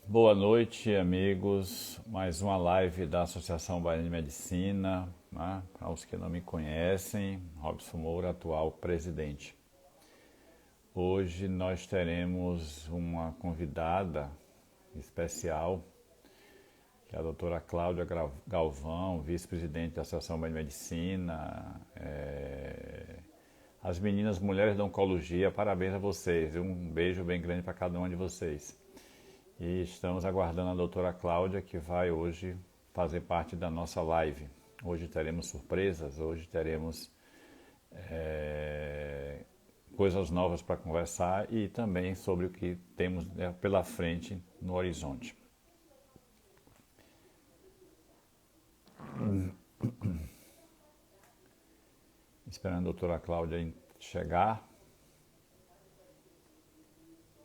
Boa noite, amigos. Mais uma live da Associação Baiana de Medicina, né? Para os que não me conhecem, Robson Moura, atual presidente. Hoje nós teremos uma convidada especial, que é a doutora Cláudia Galvão, vice-presidente da Associação Baiana de Medicina. As meninas mulheres da oncologia, parabéns a vocês. Um beijo bem grande para cada uma de vocês. E estamos aguardando a doutora Cláudia, que vai hoje fazer parte da nossa live. Hoje teremos surpresas, hoje teremos coisas novas para conversar e também sobre o que temos pela frente no horizonte. Esperando a doutora Cláudia chegar,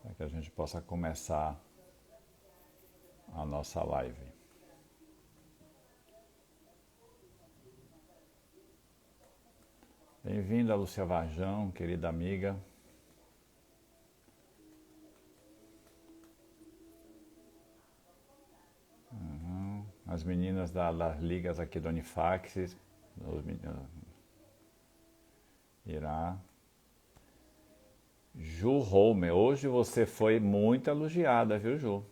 para que a gente possa começar a nossa live. Bem-vinda, Lúcia Varjão, querida amiga. As meninas das ligas aqui do Unifax, Irá. Ju Holmer, hoje você foi muito elogiada, viu, Ju?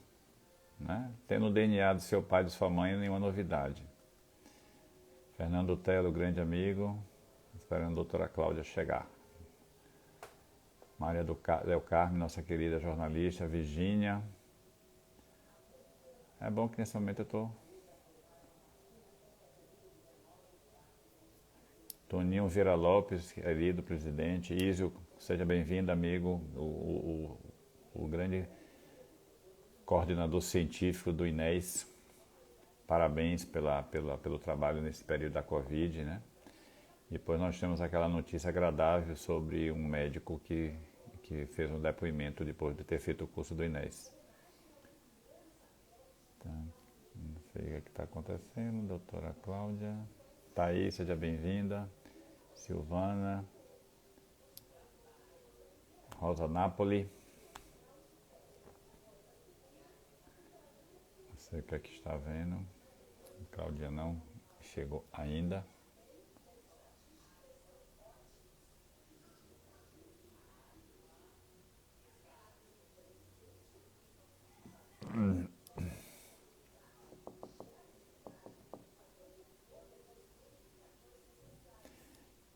Né? Tendo o DNA do seu pai e de sua mãe, nenhuma novidade. Fernando Telo, grande amigo, esperando a doutora Cláudia chegar. Maria Del Carme, nossa querida jornalista, Virgínia. É bom que nesse momento eu estou... Toninho Vieira Lopes, querido presidente. Ísio, seja bem-vindo, amigo. O grande coordenador científico do INES. Parabéns pelo trabalho nesse período da Covid, né? Depois nós temos aquela notícia agradável sobre um médico que fez um depoimento depois de ter feito o curso do INES. Tá. Não sei o que está acontecendo, doutora Cláudia. Thaís, seja bem-vinda. Silvana. Rosa Napoli. Não sei o que é que está vendo. Cláudia não chegou ainda.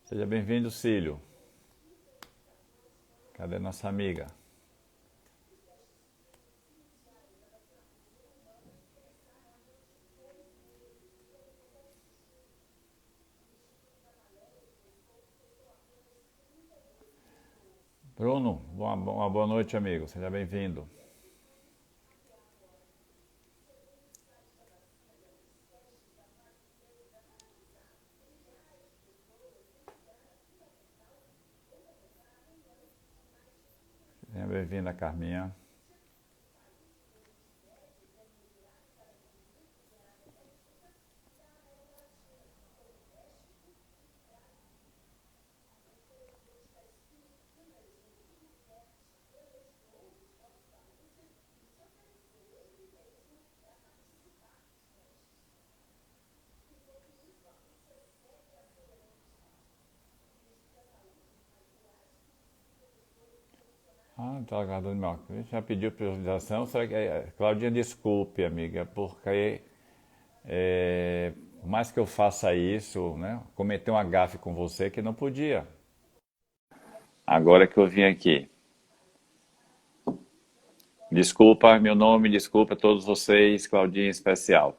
Seja bem-vindo, Cílio. Cadê nossa amiga? Bruno, uma boa noite, amigo. Seja bem-vindo. Seja bem-vinda, Carminha. Ah, está aguardando meu. Já pediu priorização? Será que Claudinha, desculpe, amiga, porque por mais que eu faça isso, né, cometer um agafe com você que não podia. Agora que eu vim aqui. Desculpa meu nome, desculpa a todos vocês, Claudinha em especial.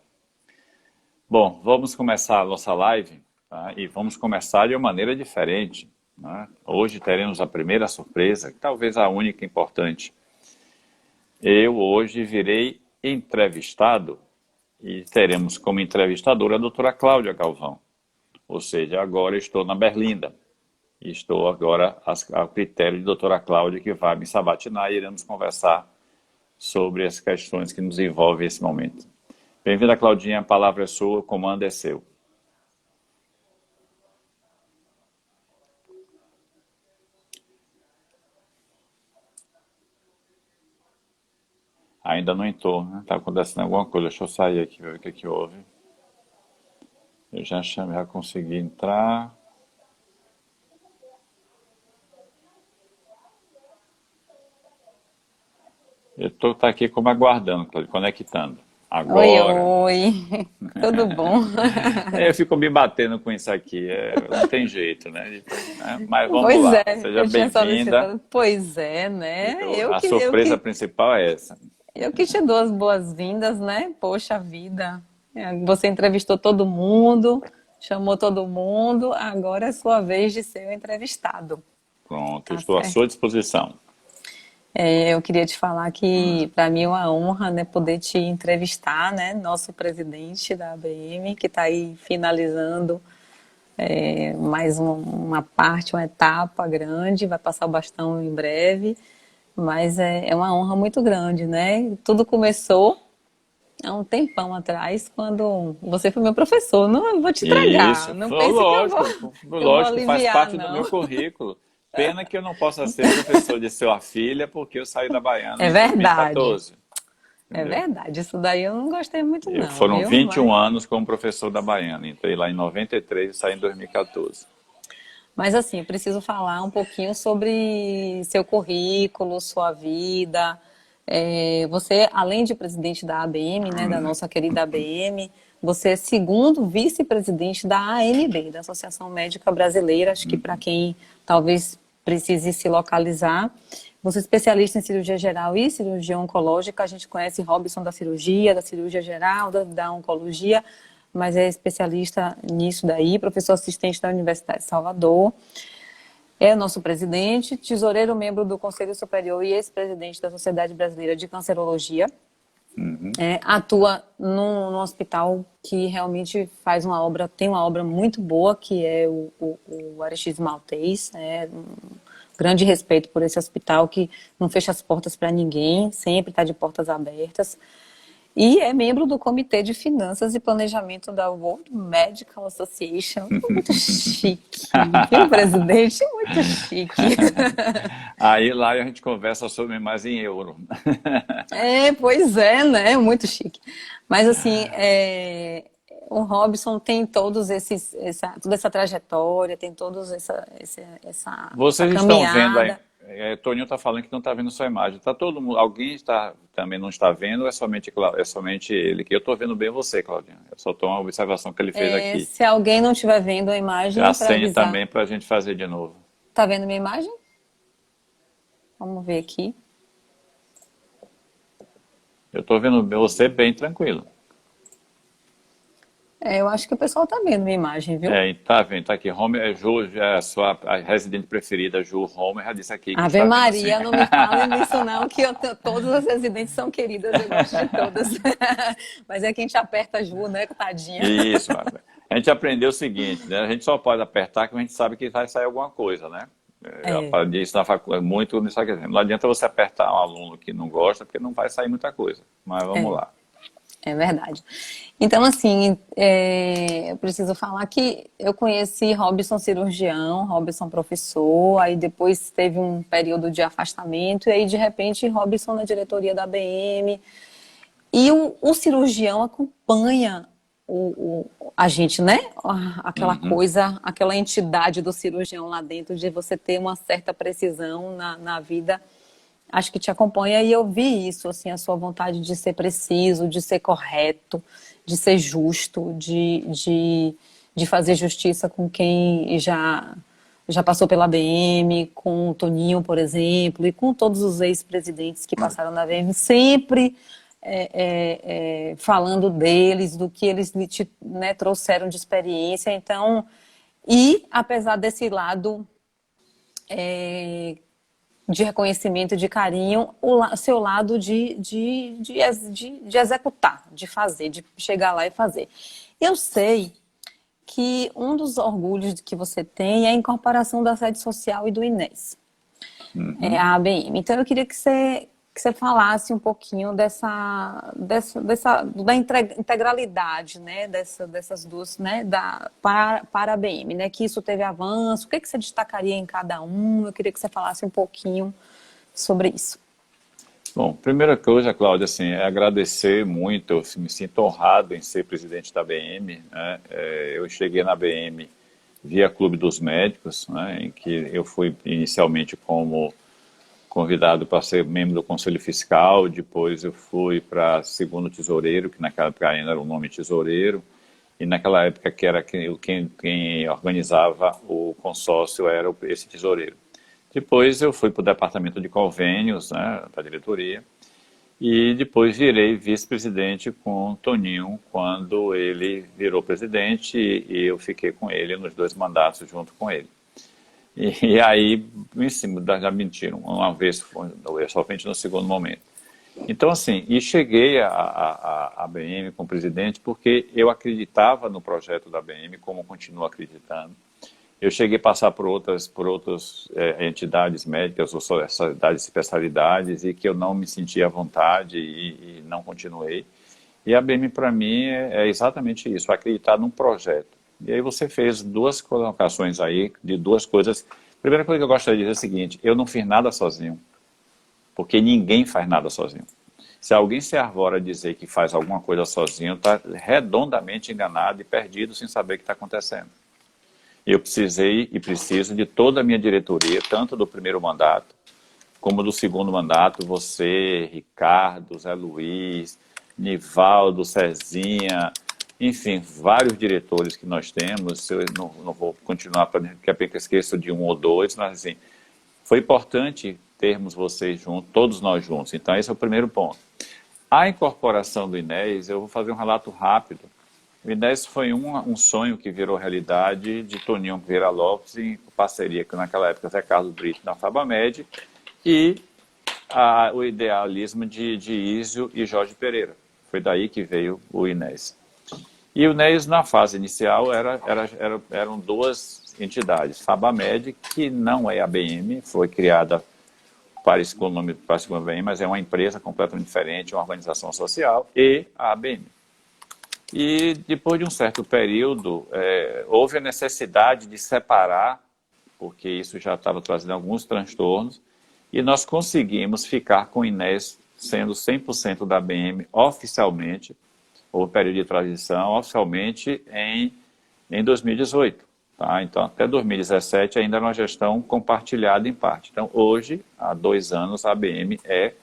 Bom, vamos começar a nossa live, tá? E vamos começar de uma maneira diferente, né? Hoje teremos a primeira surpresa, talvez a única importante. Eu hoje virei entrevistado e teremos como entrevistadora a doutora Cláudia Galvão. Ou seja, agora estou na Berlinda. E estou agora ao critério de doutora Cláudia, que vai me sabatinar e iremos conversar sobre as questões que nos envolvem nesse momento. Bem-vinda, Claudinha, a palavra é sua, o comando é seu. Ainda não entrou, né? Tá acontecendo alguma coisa. Deixa eu sair aqui, ver o que que houve. Eu já consegui entrar. Eu tô tá aqui como aguardando, Cláudio, conectando. Oi, Agora. oi, tudo bom? Eu fico me batendo com isso aqui, não tem jeito, né? Mas vamos Pois lá. é, Seja eu tinha bem-vinda. solicitado. Pois é, né? A surpresa principal é essa. Eu que te dou as boas-vindas, né? Poxa vida, você entrevistou todo mundo, chamou todo mundo, agora é sua vez de ser o entrevistado, Pronto, eu tá estou à certo? sua disposição. Eu queria te falar que para mim é uma honra, né, poder te entrevistar, né? Nosso presidente da ABM, que está aí finalizando mais uma parte, uma etapa grande, vai passar o bastão em breve, mas é uma honra muito grande, né? Tudo começou há um tempão atrás, quando você foi meu professor. Não, eu vou te entregar, Isso, não pense que eu vou lógico, faz aliviar, parte do não. meu currículo. Pena que eu não possa ser professor de sua filha, porque eu saí da Baiana É em verdade, 2014, é entendeu? verdade. Isso daí eu não gostei muito, não, Foram viu? 21 anos como professor da Baiana. Entrei lá em 93 e saí em 2014. Mas assim, eu preciso falar um pouquinho sobre seu currículo, sua vida. Você, além de presidente da ABM, né, da nossa querida ABM, você é segundo vice-presidente da AMB, da Associação Médica Brasileira. Acho que para quem talvez precise se localizar. Você é especialista em cirurgia geral e cirurgia oncológica. A gente conhece Robson da cirurgia geral, da oncologia, mas é especialista nisso daí, professor assistente da Universidade de Salvador. É nosso presidente, tesoureiro membro do Conselho Superior e ex-presidente da Sociedade Brasileira de Cancerologia. Atua num hospital que realmente faz uma obra, tem uma obra muito boa, que é o Aristides Maltês. Grande respeito por esse hospital que não fecha as portas para ninguém, sempre está de portas abertas. E é membro do Comitê de Finanças e Planejamento da World Medical Association. Muito chique, viu, presidente? Muito chique. Aí lá a gente conversa sobre mais em euro. Pois é, né? Muito chique. Mas assim, o Robson tem todos toda essa trajetória, tem todos essa Vocês estão vendo aí, caminhada. Toninho está falando que não está vendo sua imagem. Tá todo mundo, também não está vendo, ou é somente ele? Que eu estou vendo bem você, Claudinha. Eu só estou uma observação que ele fez aqui. Se alguém não estiver vendo a imagem, para Acende avisar. também para a gente fazer de novo. Tá vendo minha imagem? Vamos ver aqui. Eu estou vendo você bem tranquilo. Eu acho que o pessoal tá vendo minha imagem, viu? Tá vendo, tá aqui. Ju, a sua a residente preferida, Ju Homer, já disse aqui que Ave está vendo assim. Maria, não me falem disso não, que todas as residentes são queridas, eu gosto de todas. Mas é que a gente aperta a Ju, né, tadinha? Isso, a gente aprendeu o seguinte, né? A gente só pode apertar que a gente sabe que vai sair alguma coisa, né? Eu É, aprendi isso na faculdade, muito nisso aqui. Não adianta você apertar um aluno que não gosta, porque não vai sair muita coisa. Mas vamos é, lá. é verdade. Então, assim, eu preciso falar que eu conheci Robson cirurgião, Robson professor, aí depois teve um período de afastamento, e aí, de repente, Robson na diretoria da BM. E o cirurgião acompanha a gente, né? Aquela Uhum. coisa, aquela entidade do cirurgião lá dentro, de você ter uma certa precisão na vida. Acho que te acompanha e eu vi isso, assim, a sua vontade de ser preciso, de ser correto, de ser justo, de fazer justiça com quem já passou pela BM, com o Toninho, por exemplo, e com todos os ex-presidentes que passaram na BM, sempre falando deles, do que eles né, trouxeram de experiência. Então, e apesar desse lado de reconhecimento, de carinho, o seu lado de executar, de fazer, de chegar lá e fazer. Eu sei que um dos orgulhos que você tem é a incorporação da sede social e do INES, Uhum. a ABM. Então, eu queria que você falasse um pouquinho da integralidade, né, dessas duas, né, para a ABM, né, que isso teve avanço, o que você destacaria em cada um? Eu queria que você falasse um pouquinho sobre isso. Bom, primeira coisa, Cláudia, assim, é agradecer muito, eu me sinto honrado em ser presidente da ABM, né? Eu cheguei na ABM via Clube dos Médicos, né, em que eu fui inicialmente como convidado para ser membro do Conselho Fiscal, depois eu fui para segundo tesoureiro, que naquela época ainda era o nome tesoureiro, e naquela época que era quem organizava o consórcio era esse tesoureiro. Depois eu fui para o departamento de convênios, né, para a diretoria, e depois virei vice-presidente com o Toninho quando ele virou presidente e eu fiquei com ele nos 2 mandatos junto com ele. E aí, em cima, já mentiram, uma vez, somente no segundo momento. Então, assim, e cheguei à BM como presidente porque eu acreditava no projeto da BM, como continuo acreditando. Eu cheguei a passar por outras entidades médicas ou sociedades de especialidades e que eu não me sentia à vontade e não continuei. E a BM, para mim, é exatamente isso, acreditar num projeto. E aí você fez 2 colocações aí de 2 coisas. A primeira coisa que eu gostaria de dizer é o seguinte, eu não fiz nada sozinho, porque ninguém faz nada sozinho. Se alguém se arvora a dizer que faz alguma coisa sozinho, está redondamente enganado e perdido sem saber o que está acontecendo. Eu precisei e preciso de toda a minha diretoria, tanto do primeiro mandato, como do segundo mandato, você, Ricardo, Zé Luiz, Nivaldo, Cezinha, enfim, vários diretores que nós temos, eu não vou continuar, porque eu esqueço de 1 ou 2, mas assim, foi importante termos vocês juntos, todos nós juntos. Então, esse é o primeiro ponto. A incorporação do Inés, eu vou fazer um relato rápido. O Inés foi um sonho que virou realidade de Toninho Vieira Lopes, em parceria com, naquela época, Zé Carlos Brito, na Fabamed, e o idealismo de Ísio e Jorge Pereira. Foi daí que veio o Inés. E o Inés, na fase inicial, eram 2 entidades. Fabamed, que não é a ABM, foi criada para esse nome, mas é uma empresa completamente diferente, uma organização social, e a ABM. E depois de um certo período, houve a necessidade de separar, porque isso já estava trazendo alguns transtornos, e nós conseguimos ficar com o Inés sendo 100% da ABM oficialmente, ou período de transição, oficialmente em 2018. Tá? Então, até 2017 ainda era uma gestão compartilhada em parte. Então, hoje, há 2 anos, a ABM é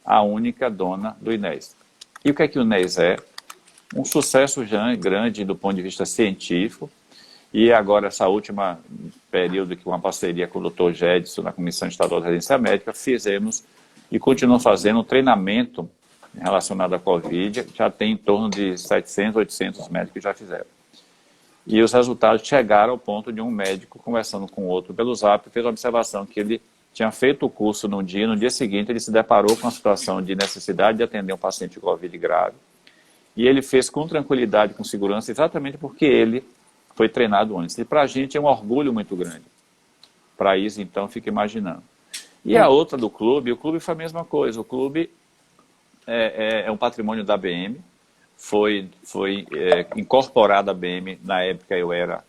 a única dona do Inés. E o que é que o Inés é? Um sucesso já grande do ponto de vista científico, e agora essa última período que uma parceria com o Dr. Gedson na Comissão Estadual de Residência Médica, fizemos e continuamos fazendo um treinamento relacionado à Covid, já tem em torno de 700, 800 médicos que já fizeram. E os resultados chegaram ao ponto de um médico conversando com outro pelo Zap, fez a observação que ele tinha feito o curso no dia seguinte ele se deparou com a situação de necessidade de atender um paciente de Covid grave, e ele fez com tranquilidade, com segurança, exatamente porque ele foi treinado antes. E para a gente é um orgulho muito grande. Para isso, então, fica imaginando. E a outra do clube, o clube foi a mesma coisa. O clube é um patrimônio da ABM, foi incorporado à ABM, na época eu era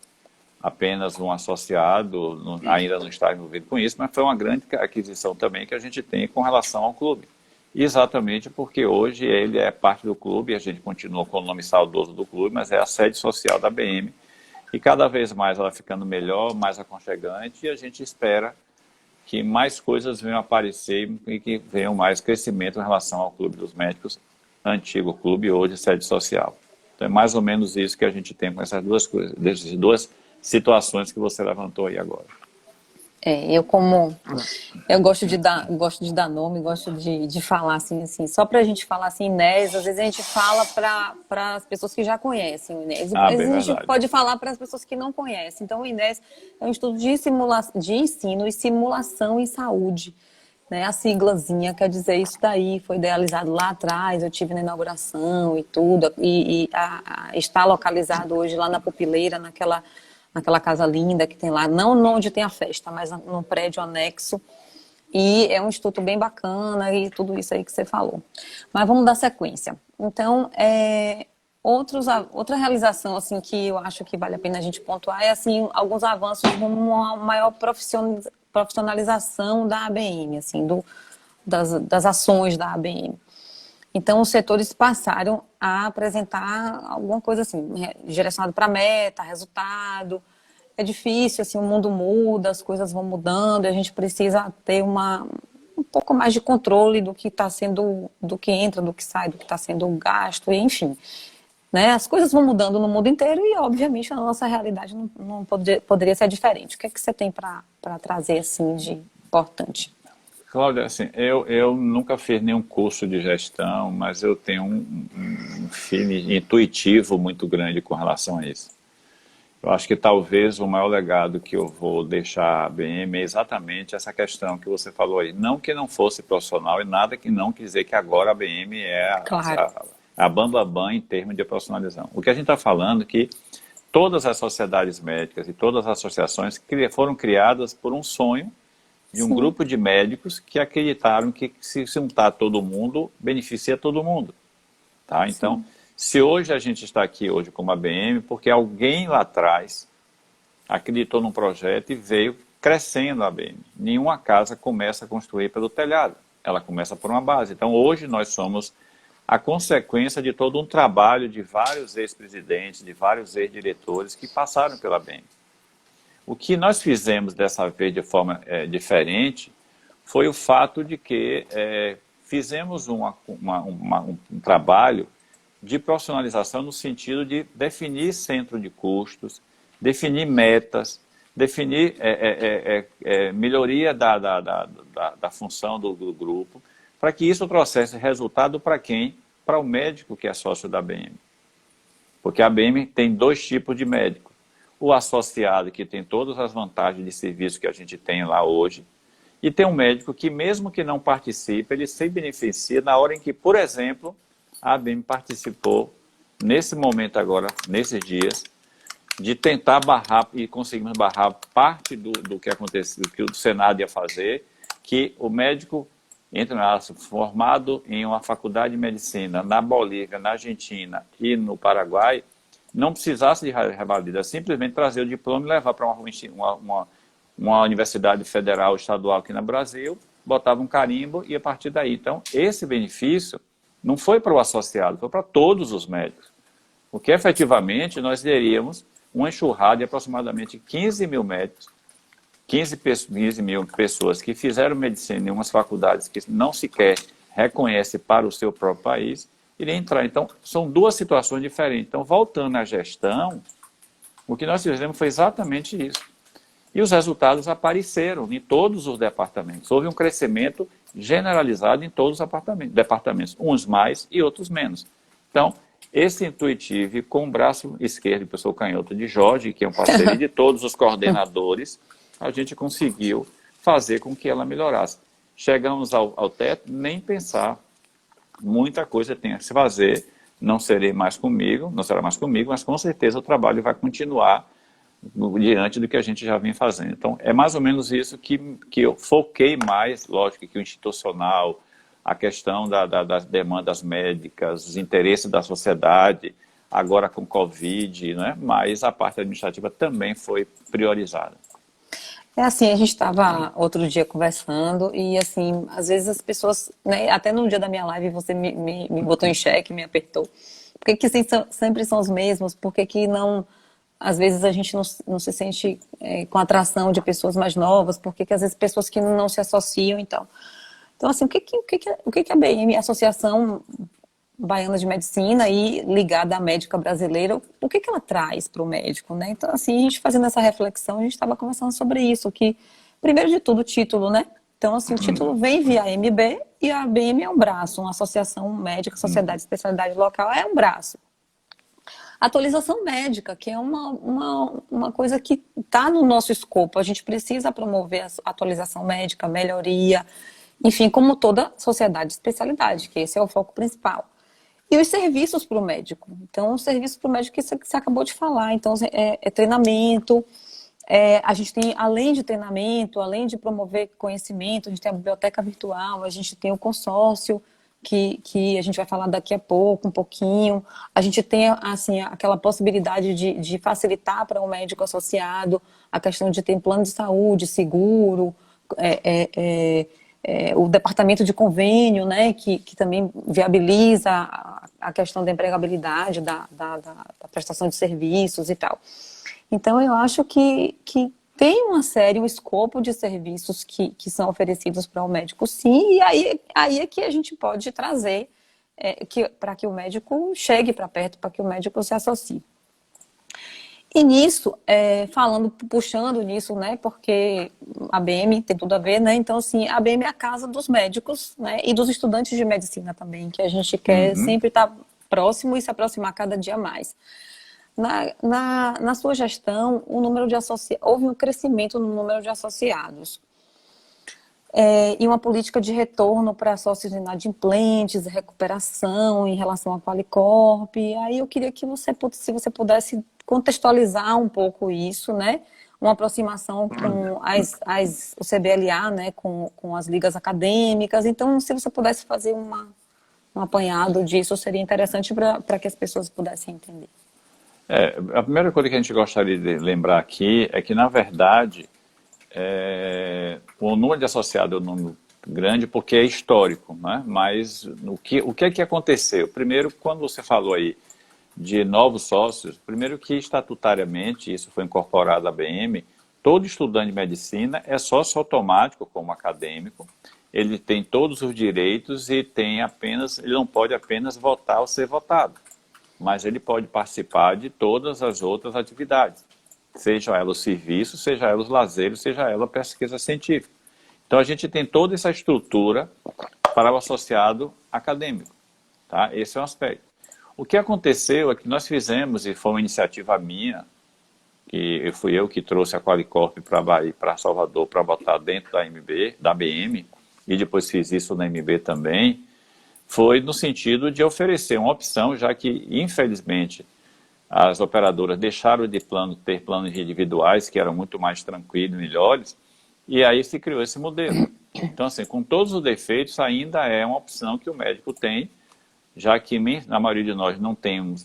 apenas um associado, ainda não estava envolvido com isso, mas foi uma grande aquisição também que a gente tem com relação ao clube. Exatamente porque hoje ele é parte do clube, a gente continua com o nome saudoso do clube, mas é a sede social da ABM, e cada vez mais ela ficando melhor, mais aconchegante, e a gente espera que mais coisas venham aparecer e que venham mais crescimento em relação ao Clube dos Médicos, antigo clube, hoje sede social. Então é mais ou menos isso que a gente tem com essas 2 coisas, dessas 2 situações que você levantou aí agora. Eu gosto de dar nome, gosto de falar assim, só pra gente falar assim, Inés, às vezes a gente fala para as pessoas que já conhecem o Inés, mas a gente pode falar para as pessoas que não conhecem. Então o Inés é um estudo de ensino e simulação em saúde, né? A siglazinha quer dizer isso daí, foi idealizado lá atrás, eu tive na inauguração e tudo, está localizado hoje lá na Pupileira, naquela casa linda que tem lá, não onde tem a festa, mas num prédio anexo. E é um instituto bem bacana e tudo isso aí que você falou. Mas vamos dar sequência. Então, outra realização assim, que eu acho que vale a pena a gente pontuar é assim, alguns avanços rumo a uma maior profissionalização da ABM, assim, das ações da ABM. Então, os setores passaram a apresentar alguma coisa assim, direcionado para meta, resultado. É difícil, assim, o mundo muda, as coisas vão mudando, a gente precisa ter um pouco mais de controle do que está sendo, do que entra, do que sai, do que está sendo gasto, enfim. Né? As coisas vão mudando no mundo inteiro e, obviamente, a nossa realidade não poderia ser diferente. O que é que você tem para trazer, assim, de importante? Cláudia, assim, eu nunca fiz nenhum curso de gestão, mas eu tenho um feeling intuitivo muito grande com relação a isso. Eu acho que talvez o maior legado que eu vou deixar à ABM é exatamente essa questão que você falou aí. Não que não fosse profissional e nada que não quer dizer que agora a ABM é Claro. a bambambam em termos de profissionalização. O que a gente está falando é que todas as sociedades médicas e todas as associações foram criadas por um sonho de um Sim. grupo de médicos que acreditaram que se juntar todo mundo, beneficia todo mundo. Tá? Então, se hoje a gente está aqui hoje como ABM, porque alguém lá atrás acreditou num projeto e veio crescendo a ABM. Nenhuma casa começa a construir pelo telhado, ela começa por uma base. Então, hoje nós somos a consequência de todo um trabalho de vários ex-presidentes, de vários ex-diretores que passaram pela ABM. O que nós fizemos dessa vez de forma diferente foi o fato de que fizemos um trabalho de profissionalização no sentido de definir centro de custos, definir metas, definir melhoria da função do grupo, para que isso trouxesse resultado para quem? Para o médico que é sócio da ABM. Porque a ABM tem dois tipos de médico. O associado, que tem todas as vantagens de serviço que a gente tem lá hoje, e tem um médico que, mesmo que não participe, ele se beneficia na hora em que, por exemplo, a ABM participou, nesse momento agora, nesses dias, de tentar barrar, e conseguimos barrar parte do que aconteceu, do que o Senado ia fazer, que o médico formado em uma faculdade de medicina na Bolívia, na Argentina e no Paraguai, não precisasse de revalida, simplesmente trazer o diploma e levar para uma universidade federal, estadual aqui no Brasil, botava um carimbo e a partir daí. Então, esse benefício não foi para o associado, foi para todos os médicos. Porque, efetivamente, nós teríamos uma enxurrada de aproximadamente 15 mil médicos, 15 mil pessoas que fizeram medicina em umas faculdades que não sequer reconhece para o seu próprio país, iria entrar. Então, são duas situações diferentes. Então, voltando à gestão, o que nós fizemos foi exatamente isso. E os resultados apareceram em todos os departamentos. Houve um crescimento generalizado em todos os departamentos, uns mais e outros menos. Então, esse Intuitive, com o braço esquerdo e pessoa canhota de Jorge, que é um parceiro de todos os coordenadores, a gente conseguiu fazer com que ela melhorasse. Chegamos ao teto, nem pensar. Muita coisa tem a se fazer, não será mais comigo, mas com certeza o trabalho vai continuar diante do que a gente já vem fazendo. Então, é mais ou menos isso que eu foquei mais, lógico que o institucional, a questão das demandas médicas, os interesses da sociedade, agora com Covid, né? Mas a parte administrativa também foi priorizada. É assim, a gente estava outro dia conversando e assim, às vezes as pessoas, né, até no dia da minha live você me botou em xeque, me apertou. Por que sempre são os mesmos? Por que não, às vezes a gente não se sente com atração de pessoas mais novas? Por que às vezes pessoas que não se associam e tal? Então assim, o que a BM, a Associação Baiana de Medicina e ligada à médica brasileira, o que ela traz para o médico, né? Então, assim, a gente fazendo essa reflexão, a gente estava conversando sobre isso, que, primeiro de tudo, o título, né? Então, assim, o título vem via AMB e a ABM é um braço, uma associação médica, sociedade de especialidade local é um braço. Atualização médica, que é uma coisa que está no nosso escopo, a gente precisa promover a atualização médica, melhoria, enfim, como toda sociedade de especialidade, que esse é o foco principal. E os serviços para o médico. Então, o serviço para o médico que você acabou de falar. Então, treinamento. A gente tem, além de treinamento, além de promover conhecimento, a gente tem a biblioteca virtual, a gente tem o consórcio, que a gente vai falar daqui a pouco, um pouquinho. A gente tem, assim, aquela possibilidade de facilitar para o médico associado a questão de ter plano de saúde, seguro, o departamento de convênio, né, que também viabiliza a questão da empregabilidade, da prestação de serviços e tal. Então, eu acho que tem uma série, um escopo de serviços que são oferecidos para o médico, sim, e aí é que a gente pode trazer para que o médico chegue para perto, para que o médico se associe. E nisso, puxando nisso, né, porque a ABM tem tudo a ver, né, então assim, a ABM é a casa dos médicos, né, e dos estudantes de medicina também, que a gente quer sempre estar próximo e se aproximar cada dia mais. Na sua gestão, houve um crescimento no número de associados. E uma política de retorno para sócios inadimplentes, recuperação em relação à Qualicorp. Aí eu queria que se você pudesse contextualizar um pouco isso, né? Uma aproximação com o CBLA, né? Com as ligas acadêmicas. Então, se você pudesse fazer um apanhado disso, seria interessante para que as pessoas pudessem entender. A primeira coisa que a gente gostaria de lembrar aqui é que, na verdade, o número de associados é um número grande porque é histórico, né? Mas o que é que aconteceu? Primeiro, quando você falou aí de novos sócios, primeiro que estatutariamente, isso foi incorporado à ABM, todo estudante de medicina é sócio automático como acadêmico, ele tem todos os direitos e ele não pode apenas votar ou ser votado, mas ele pode participar de todas as outras atividades, seja ela o serviço, seja ela os lazeres, seja ela a pesquisa científica. Então a gente tem toda essa estrutura para o associado acadêmico, tá? Esse é um aspecto. O que aconteceu é que nós fizemos, e foi uma iniciativa minha, que fui eu que trouxe a Qualicorp para Salvador para botar dentro da ABM, e depois fiz isso na MB também, foi no sentido de oferecer uma opção, já que, infelizmente, as operadoras deixaram de ter planos individuais, que eram muito mais tranquilos e melhores, e aí se criou esse modelo. Então, assim, com todos os defeitos, ainda é uma opção que o médico tem, já que na maioria de nós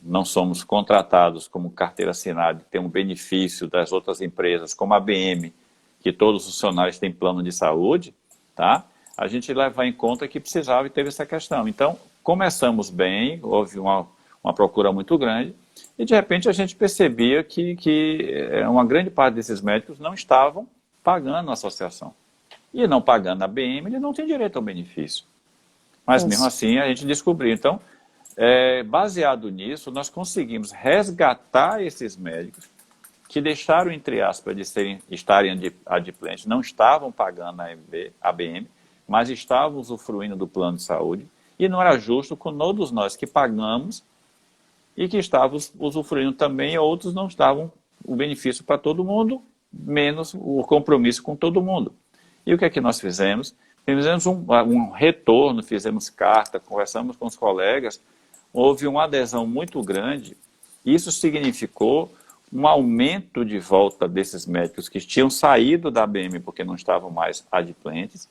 não somos contratados como carteira assinada, tem um benefício das outras empresas, como a ABM, que todos os funcionários têm plano de saúde, tá? A gente leva em conta que precisava e teve essa questão. Então, começamos bem, houve uma procura muito grande, e de repente a gente percebia que uma grande parte desses médicos não estavam pagando a associação. E não pagando a ABM, ele não tem direito ao benefício. Mas mesmo assim a gente descobriu. Então, baseado nisso, nós conseguimos resgatar esses médicos que deixaram, entre aspas, de estarem adimplentes, não estavam pagando a ABM, mas estavam usufruindo do plano de saúde. E não era justo com todos nós que pagamos e que estávamos usufruindo também, outros não estavam o benefício para todo mundo, menos o compromisso com todo mundo. E o que é que nós fizemos? Fizemos um retorno, fizemos carta, conversamos com os colegas, houve uma adesão muito grande. Isso significou um aumento de volta desses médicos que tinham saído da ABM porque não estavam mais adimplentes.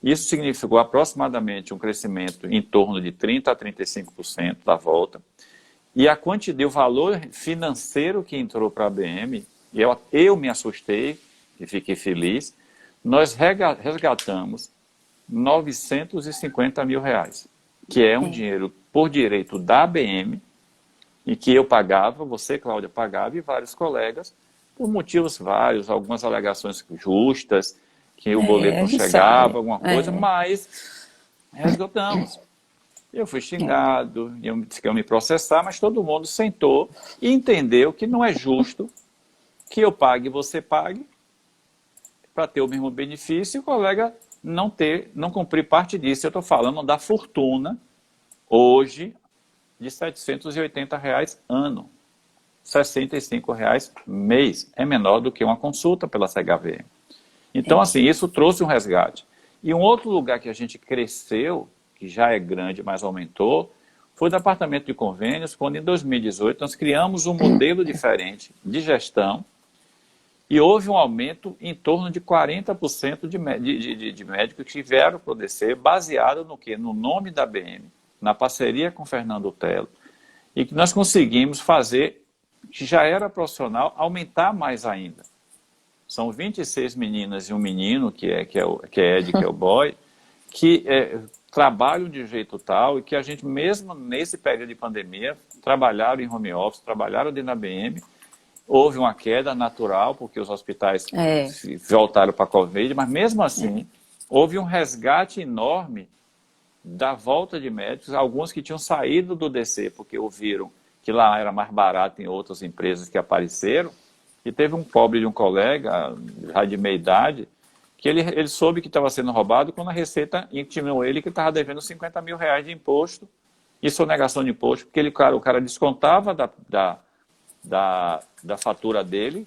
Isso significou aproximadamente um crescimento em torno de 30% a 35% da volta. E a quantidade, o valor financeiro que entrou para a ABM, eu me assustei e fiquei feliz, nós resgatamos R$950 mil, que é um dinheiro por direito da ABM, e que eu pagava, você, Cláudia, pagava, e vários colegas, por motivos vários, algumas alegações justas, que o boleto não chegava, alguma coisa, mas resgatamos. Eu fui xingado, eu disse que ia me processar, mas todo mundo sentou e entendeu que não é justo que eu pague e você pague para ter o mesmo benefício e o colega não cumprir parte disso. Eu estou falando da fortuna, hoje, de R$780 ano, R$65 mês. É menor do que uma consulta pela CHV. Então, assim, isso trouxe um resgate. E um outro lugar que a gente cresceu, que já é grande, mas aumentou, foi o departamento de convênios, quando em 2018 nós criamos um modelo diferente de gestão e houve um aumento em torno de 40% de médicos que vieram para o DC, baseado no quê? No nome da ABM, na parceria com Fernando Telo, e que nós conseguimos fazer, que já era profissional, aumentar mais ainda. São 26 meninas e um menino, que é Ed, que é o boy, que trabalham de jeito tal e que a gente, mesmo nesse período de pandemia, trabalharam em home office, trabalharam dentro da ABM. Houve uma queda natural, porque os hospitais voltaram para a Covid, mas mesmo assim, houve um resgate enorme da volta de médicos, alguns que tinham saído do DC, porque ouviram que lá era mais barato em outras empresas que apareceram, e teve um pobre de um colega, já de meia idade, que ele soube que estava sendo roubado quando a Receita intimou ele que estava devendo 50 mil reais de imposto, e sonegação de imposto, porque o cara descontava da fatura dele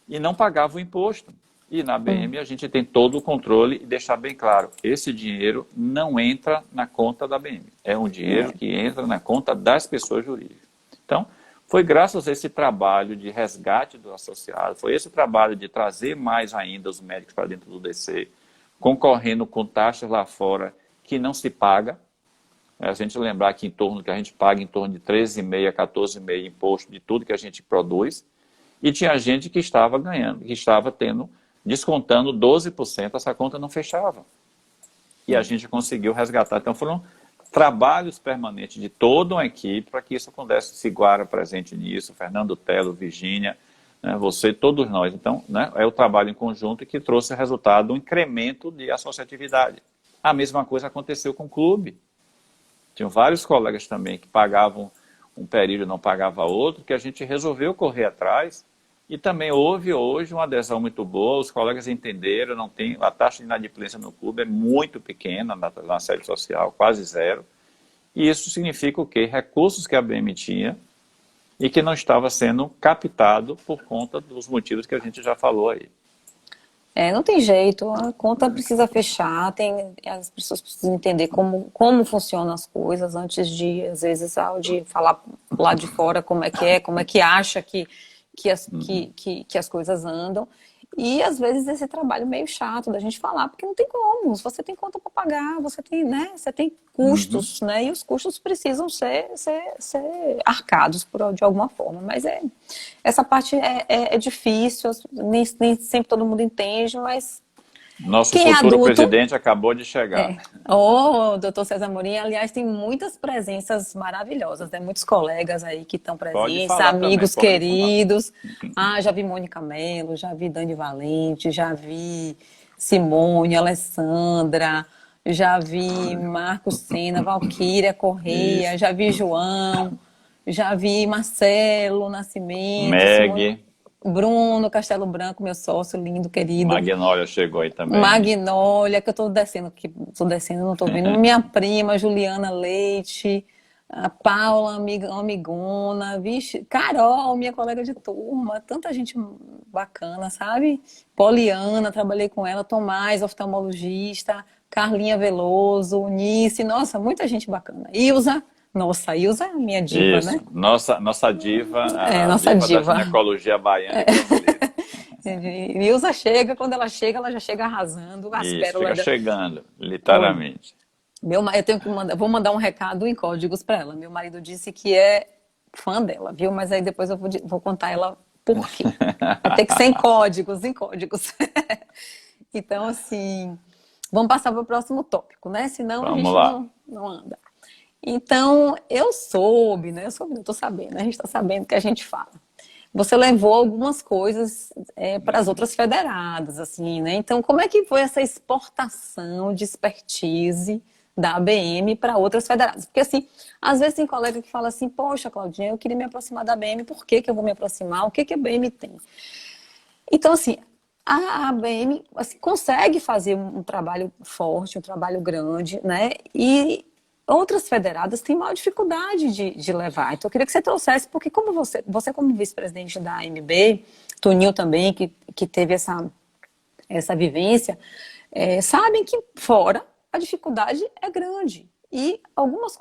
e não pagava o imposto. E na ABM a gente tem todo o controle e deixar bem claro, esse dinheiro não entra na conta da ABM, é um dinheiro que entra na conta das pessoas jurídicas. Então, foi graças a esse trabalho de resgate do associado, foi esse trabalho de trazer mais ainda os médicos para dentro do DC, concorrendo com taxas lá fora que não se paga. A gente lembrar que a gente paga em torno de 13,5%, 14,5% imposto de tudo que a gente produz, e tinha gente que estava ganhando, que estava descontando 12%, essa conta não fechava. E a gente conseguiu resgatar. Então foram trabalhos permanentes de toda uma equipe para que isso pudesse. Ciguara presente nisso, Fernando Telo, Virgínia, né, você, todos nós. Então, né, é o trabalho em conjunto que trouxe resultado, um incremento de associatividade. A mesma coisa aconteceu com o clube. Tinham vários colegas também que pagavam um período e não pagava outro, que a gente resolveu correr atrás. E também houve hoje uma adesão muito boa, os colegas entenderam, não tem, a taxa de inadimplência no clube é muito pequena na sede social, quase zero. E isso significa o quê? Recursos que a ABM tinha e que não estava sendo captado por conta dos motivos que a gente já falou aí. Não tem jeito, a conta precisa fechar, as pessoas precisam entender como funcionam as coisas antes de, às vezes, de falar lá de fora como é que acha que as coisas andam. E, às vezes, esse trabalho meio chato da gente falar, porque não tem como. Você tem conta para pagar, você tem custos, né? E os custos precisam ser arcados de alguma forma. Mas essa parte é difícil, nem sempre todo mundo entende, mas nosso quem futuro adulto, presidente acabou de chegar. O doutor César Amorim, aliás, tem muitas presenças maravilhosas, né? Muitos colegas aí que estão presentes, amigos também, queridos. Já vi Mônica Mello, já vi Dani Valente, já vi Simone, Alessandra, já vi Marcos Sena, Valquíria Correia, já vi João, já vi Marcelo Nascimento, Meg. Bruno Castelo Branco, meu sócio lindo, querido. Magnólia chegou aí também. Magnólia, que eu tô descendo, não tô vendo. Minha prima, Juliana Leite, a Paula, amigona, vixe, Carol, minha colega de turma, tanta gente bacana, sabe? Poliana, trabalhei com ela, Tomás, oftalmologista, Carlinha Veloso, Nice, nossa, muita gente bacana. Ilza é a minha diva, isso, né? Nossa diva, nossa diva da ginecologia baiana. Ilza chega, quando ela já chega arrasando. Chega chegando, literalmente. Eu tenho que vou mandar um recado em códigos para ela. Meu marido disse que é fã dela, viu? Mas aí depois eu vou contar ela por quê. Vai ter que ser em códigos. Então, assim, vamos passar para o próximo tópico, né? Senão a gente não anda. Então, eu soube, né? Eu tô sabendo, a gente está sabendo que a gente fala. Você levou algumas coisas para as outras federadas, assim, né? Então, como é que foi essa exportação de expertise da ABM para outras federadas? Porque, assim, às vezes tem colega que fala assim, poxa, Claudinha, eu queria me aproximar da ABM, por que eu vou me aproximar? O que a ABM tem? Então, assim, a ABM assim, consegue fazer um trabalho forte, um trabalho grande, né? E outras federadas têm maior dificuldade de levar. Então, eu queria que você trouxesse, porque como você como vice-presidente da AMB, Toninho também, que teve essa vivência, sabem que fora a dificuldade é grande. E algumas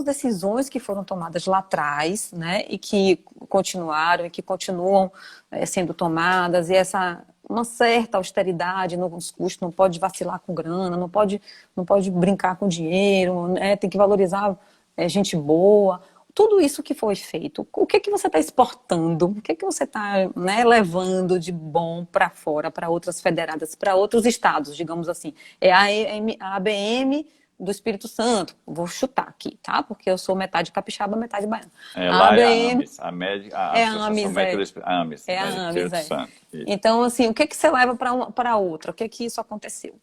decisões que foram tomadas lá atrás, né, e que continuaram, e que continuam sendo tomadas, e uma certa austeridade nos custos, não pode vacilar com grana, não pode brincar com dinheiro, né, tem que valorizar gente boa. tudo isso que foi feito, o que que você está exportando? O que que você está, né, levando de bom para fora, para outras federadas, para outros estados, digamos assim? É a ABM do Espírito Santo, vou chutar aqui, tá? Porque eu sou metade capixaba, metade baiana. A Lá é a ABM AMES, a é a Associação AMES, Médica do AMES, é a Médico do AMES, Espírito Santo. Isso. Então, assim, o que que você leva para outra? O que que isso aconteceu?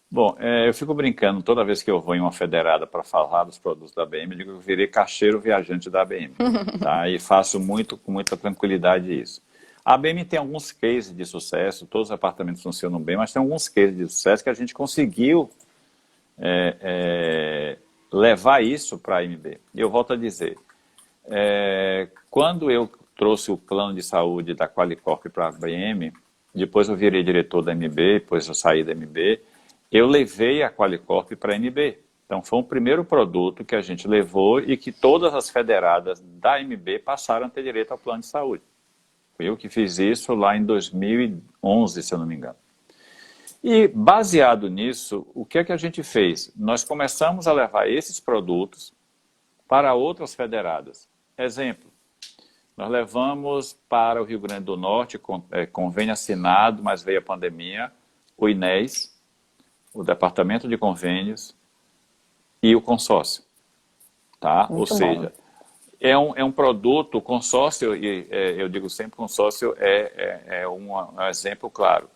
Bom, eu fico brincando toda vez que eu vou em uma federada para falar dos produtos da ABM, eu digo que eu virei caixeiro viajante da ABM, tá? E faço com muita tranquilidade isso. A ABM tem alguns cases de sucesso, todos os apartamentos funcionam bem, mas tem alguns cases de sucesso que a gente conseguiu levar isso para a AMB. E eu volto a dizer, quando eu trouxe o plano de saúde da Qualicorp para a ABM, depois eu virei diretor da AMB, depois eu saí da AMB, eu levei a Qualicorp para a AMB. Então foi o primeiro produto que a gente levou e que todas as federadas da AMB passaram a ter direito ao plano de saúde. Fui eu que fiz isso lá em 2011, se eu não me engano. E baseado nisso, o que é que a gente fez? Nós começamos a levar esses produtos para outras federadas. Exemplo, nós levamos para o Rio Grande do Norte, convênio assinado, mas veio a pandemia, o INES, o Departamento de Convênios e o consórcio. Tá? Ou seja, é um produto, o consórcio, e eu digo sempre, consórcio é um exemplo claro.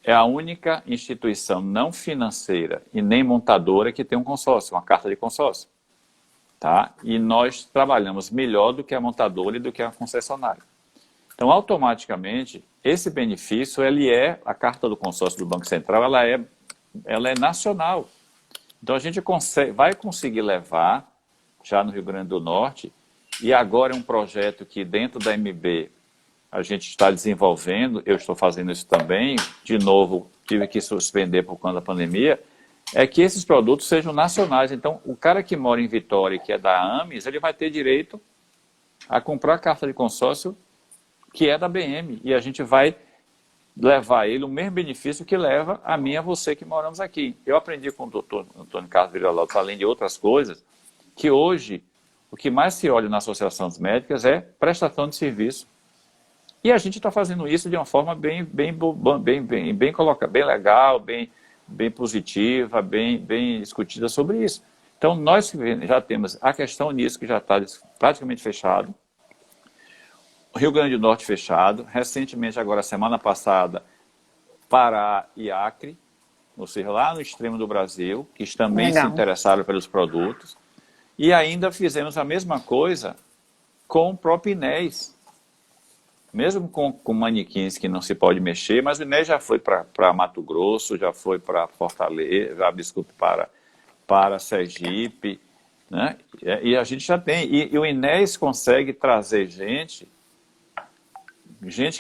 É a única instituição não financeira e nem montadora que tem um consórcio, uma carta de consórcio. Tá? E nós trabalhamos melhor do que a montadora e do que a concessionária. Então, automaticamente, esse benefício, a carta do consórcio do Banco Central, ela é nacional. Então, a gente vai conseguir levar, já no Rio Grande do Norte, e agora é um projeto que dentro da MB a gente está desenvolvendo, eu estou fazendo isso também, de novo, tive que suspender por conta da pandemia, é que esses produtos sejam nacionais. Então, o cara que mora em Vitória, que é da AMES, ele vai ter direito a comprar a carta de consórcio que é da BM, e a gente vai levar ele o mesmo benefício que leva a mim e a você que moramos aqui. Eu aprendi com o doutor Antônio Carlos Vira-Lopes, além de outras coisas, que hoje o que mais se olha nas associações médicas é prestação de serviço. E a gente está fazendo isso de uma forma bem legal, bem positiva, bem discutida sobre isso. Então, nós já temos a questão nisso, que já está praticamente fechado. O Rio Grande do Norte fechado. Recentemente, agora, semana passada, Pará e Acre, ou seja, lá no extremo do Brasil, que também se interessaram pelos produtos. E ainda fizemos a mesma coisa com o próprio INES. Mesmo com manequins que não se pode mexer, mas o INES já foi para Mato Grosso, já foi para Fortaleza, para Sergipe, né? E a gente já tem. E o INES consegue trazer gente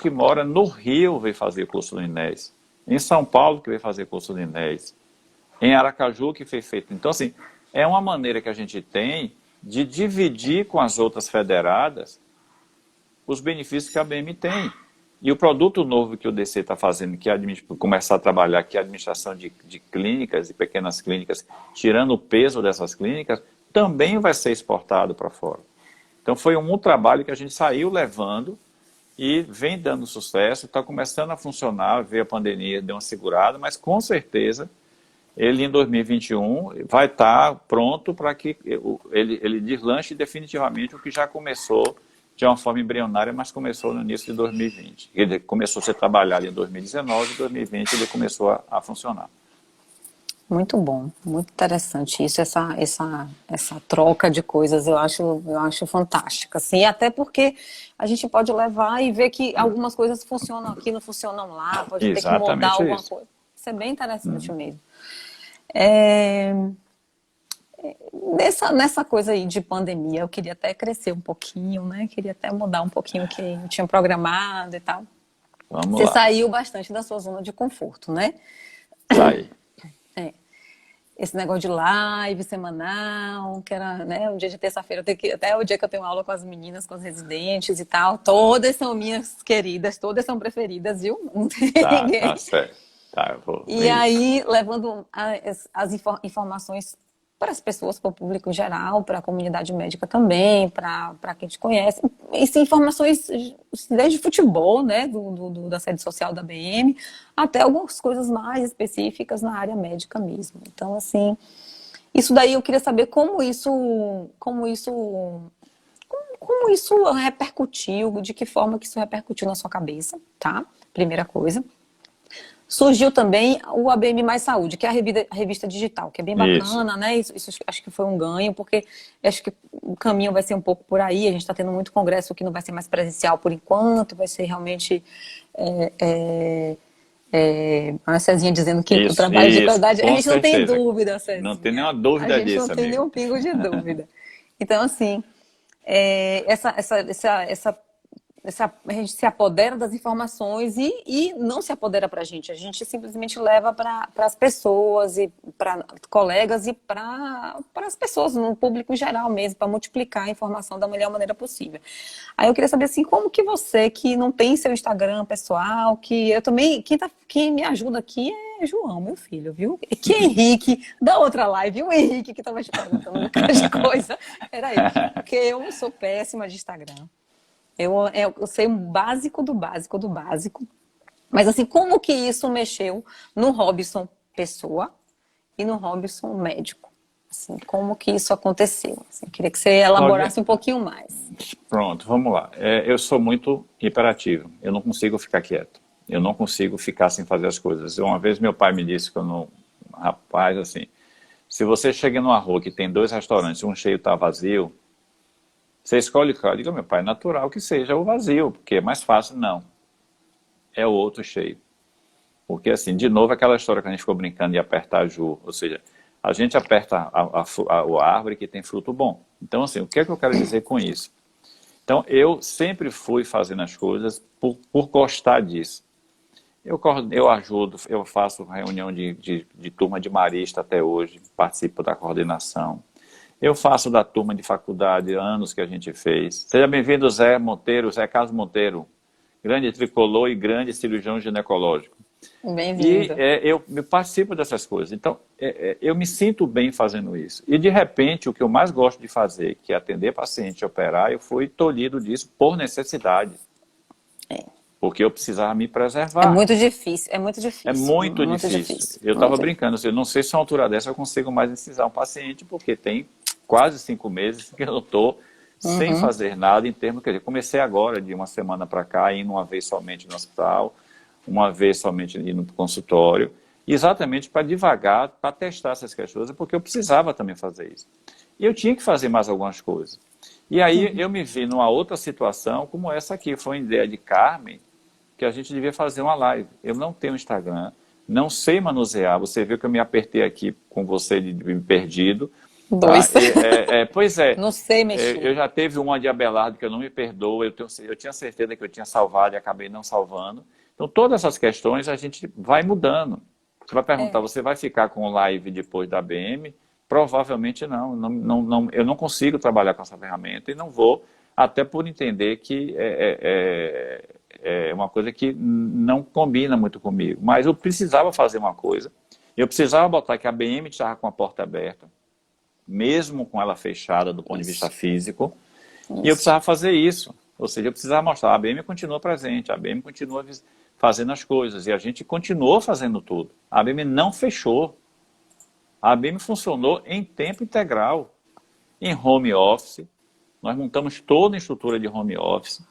que mora no Rio veio fazer curso do INES, em São Paulo que veio fazer curso do INES, em Aracaju que foi feito. Então, assim, é uma maneira que a gente tem de dividir com as outras federadas os benefícios que a BM tem. E o produto novo que o DC está fazendo, que é começar a trabalhar, que é a administração de clínicas e pequenas clínicas, tirando o peso dessas clínicas, também vai ser exportado para fora. Então foi um trabalho que a gente saiu levando e vem dando sucesso, está começando a funcionar, veio a pandemia, deu uma segurada, mas com certeza ele em 2021 vai estar pronto para que ele deslanche definitivamente o que já começou de uma forma embrionária, mas começou no início de 2020. Ele começou a ser trabalhado em 2019 e 2020 ele começou a funcionar. Muito bom, muito interessante isso, essa troca de coisas, eu acho fantástica, assim, até porque a gente pode levar e ver que algumas coisas funcionam aqui, não funcionam lá, pode ter que mudar alguma coisa. Isso é bem interessante mesmo. Nessa coisa aí de pandemia, eu queria até crescer um pouquinho, né? Queria até mudar um pouquinho o que eu tinha programado e tal. Você saiu bastante da sua zona de conforto, né? Saí. Esse negócio de live semanal, que era, né, um dia de terça-feira, até o dia que eu tenho aula com as meninas, com as residentes e tal, todas são minhas queridas, todas são preferidas, viu? Não tem ninguém. Tá certo. Tá, eu vou e aí, levando as informações para as pessoas, para o público em geral, para a comunidade médica também, para quem te conhece. E sim, informações desde futebol, né, da sede social da ABM, até algumas coisas mais específicas na área médica mesmo. Então, assim, isso daí eu queria saber como isso repercutiu, de que forma que isso repercutiu na sua cabeça, tá? Primeira coisa. Surgiu também o ABM Mais Saúde, que é a revista digital, que é bem Isso. bacana, né? Isso acho que foi um ganho, porque acho que o caminho vai ser um pouco por aí. A gente está tendo muito congresso que não vai ser mais presencial por enquanto, vai ser realmente a Cezinha dizendo que o trabalho de Isso, qualidade, a com gente não tem certeza. dúvida, Não tem Cezinha. nenhuma A dúvida gente não disso, tem amigo. nenhum pingo de dúvida. Então, assim, a gente se apodera das informações e não se apodera para a gente simplesmente leva para as pessoas e para colegas e para as pessoas, no público em geral mesmo, para multiplicar a informação da melhor maneira possível. Aí eu queria saber assim, como que você, que não tem seu Instagram pessoal, que eu também, quem me ajuda aqui é João, meu filho, viu? E que Henrique, da outra live, o Henrique que estava te perguntando um bocado de coisa, era ele, porque eu sou péssima de Instagram. Eu sei o básico do básico do básico. Mas assim, como que isso mexeu no Robson pessoa e no Robson médico? Assim, como que isso aconteceu? Assim, queria que você Cláudia, elaborasse um pouquinho mais. pronto, vamos lá. Eu sou muito hiperativo. Eu não consigo ficar quieto. Eu não consigo ficar sem fazer as coisas. Uma vez meu pai me disse que eu não... Rapaz, assim, se você chega numa rua que tem 2 restaurantes, um cheio está vazio, você escolhe qual? Eu digo, meu pai, é natural que seja o vazio, porque é mais fácil. Não, é o outro cheio. Porque, assim, de novo, aquela história que a gente ficou brincando de apertar a Ju, ou seja, a gente aperta a árvore que tem fruto bom. Então, assim, o que é que eu quero dizer com isso? Então, eu sempre fui fazendo as coisas por gostar disso. Eu ajudo, eu faço reunião de turma de marista até hoje, participo da coordenação. Eu faço da turma de faculdade, anos que a gente fez. Seja bem-vindo, Zé Monteiro, Zé Carlos Monteiro, grande tricolor e grande cirurgião ginecológico. E Bem-vindo. eu participo dessas coisas. Então, eu me sinto bem fazendo isso. E, de repente, o que eu mais gosto de fazer, que é atender paciente e operar, eu fui tolhido disso por necessidade. Porque eu precisava me É preservar. muito difícil, é muito É difícil, muito muito difícil. difícil. Eu estava Muito. brincando, assim, eu não sei se a uma altura dessa eu consigo mais incisar um paciente, porque tem quase 5 meses que eu estou sem Uhum. fazer nada em termos, quer dizer, comecei agora, de uma semana para cá, indo uma vez somente no hospital, uma vez somente indo no consultório, exatamente para devagar, para testar essas questões, porque eu precisava também fazer isso. E eu tinha que fazer mais algumas coisas. E aí eu me vi numa outra situação, como essa aqui, foi uma ideia de Carmen, que a gente devia fazer uma live. Eu não tenho Instagram, não sei manusear. Você viu que eu me apertei aqui com você de perdido. Tá? Dois. Pois é, Não sei eu mexer. já teve uma de Abelardo que eu não me perdoo. Eu tinha certeza que eu tinha salvado e acabei não salvando. Então, todas essas questões a gente vai mudando. Você vai perguntar, você vai ficar com live depois da ABM? Provavelmente não. Eu não consigo trabalhar com essa ferramenta e não vou, até por entender que é uma coisa que não combina muito comigo. Mas eu precisava fazer uma coisa. Eu precisava botar que a ABM estava com a porta aberta, mesmo com ela fechada do ponto de vista físico, e eu precisava fazer isso. Ou seja, eu precisava mostrar, a ABM continua presente, a ABM continua fazendo as coisas, e a gente continuou fazendo tudo. A ABM não fechou. A ABM funcionou em tempo integral, em home office. Nós montamos toda a estrutura de home office,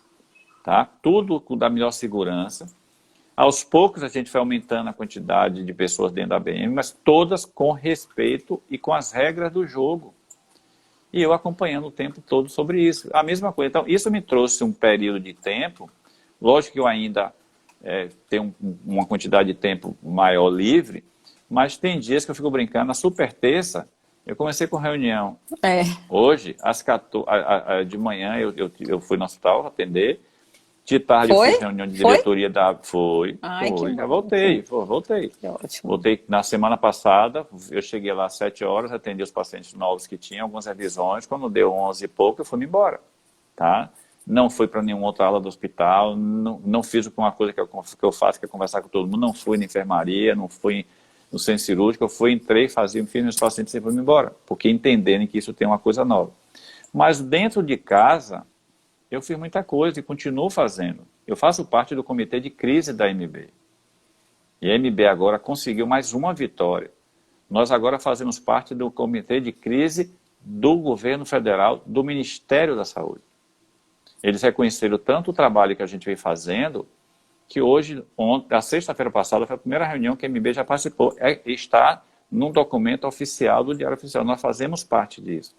tá? Tudo com da melhor segurança. Aos poucos a gente foi aumentando a quantidade de pessoas dentro da ABM, mas todas com respeito e com as regras do jogo. E eu acompanhando o tempo todo sobre isso. A mesma coisa. Então, isso me trouxe um período de tempo. Lógico que eu ainda tenho uma quantidade de tempo maior livre, mas tem dias que eu fico brincando. Na super terça, eu comecei com reunião. Hoje, às 14, de manhã, eu fui no hospital atender. De tarde eu fiz reunião de diretoria da... Ai, que Já bom. voltei. Que ótimo. Voltei na semana passada, eu cheguei lá às 7 horas, atendi os pacientes novos que tinham, algumas revisões, quando deu 11 e pouco, eu fui embora, tá? Não fui para nenhuma outra ala do hospital, não fiz uma coisa que eu faço, que é conversar com todo mundo, não fui na enfermaria, não fui no centro cirúrgico, eu fui, entrei, fiz meus pacientes e fui embora, porque entenderem que isso tem uma coisa nova. Mas dentro de casa, eu fiz muita coisa e continuo fazendo. Eu faço parte do comitê de crise da MB. E a MB agora conseguiu mais uma vitória. Nós agora fazemos parte do comitê de crise do governo federal, do Ministério da Saúde. Eles reconheceram tanto o trabalho que a gente vem fazendo, que hoje, a sexta-feira passada, foi a primeira reunião que a MB já participou. Está num documento oficial do Diário Oficial. Nós fazemos parte disso.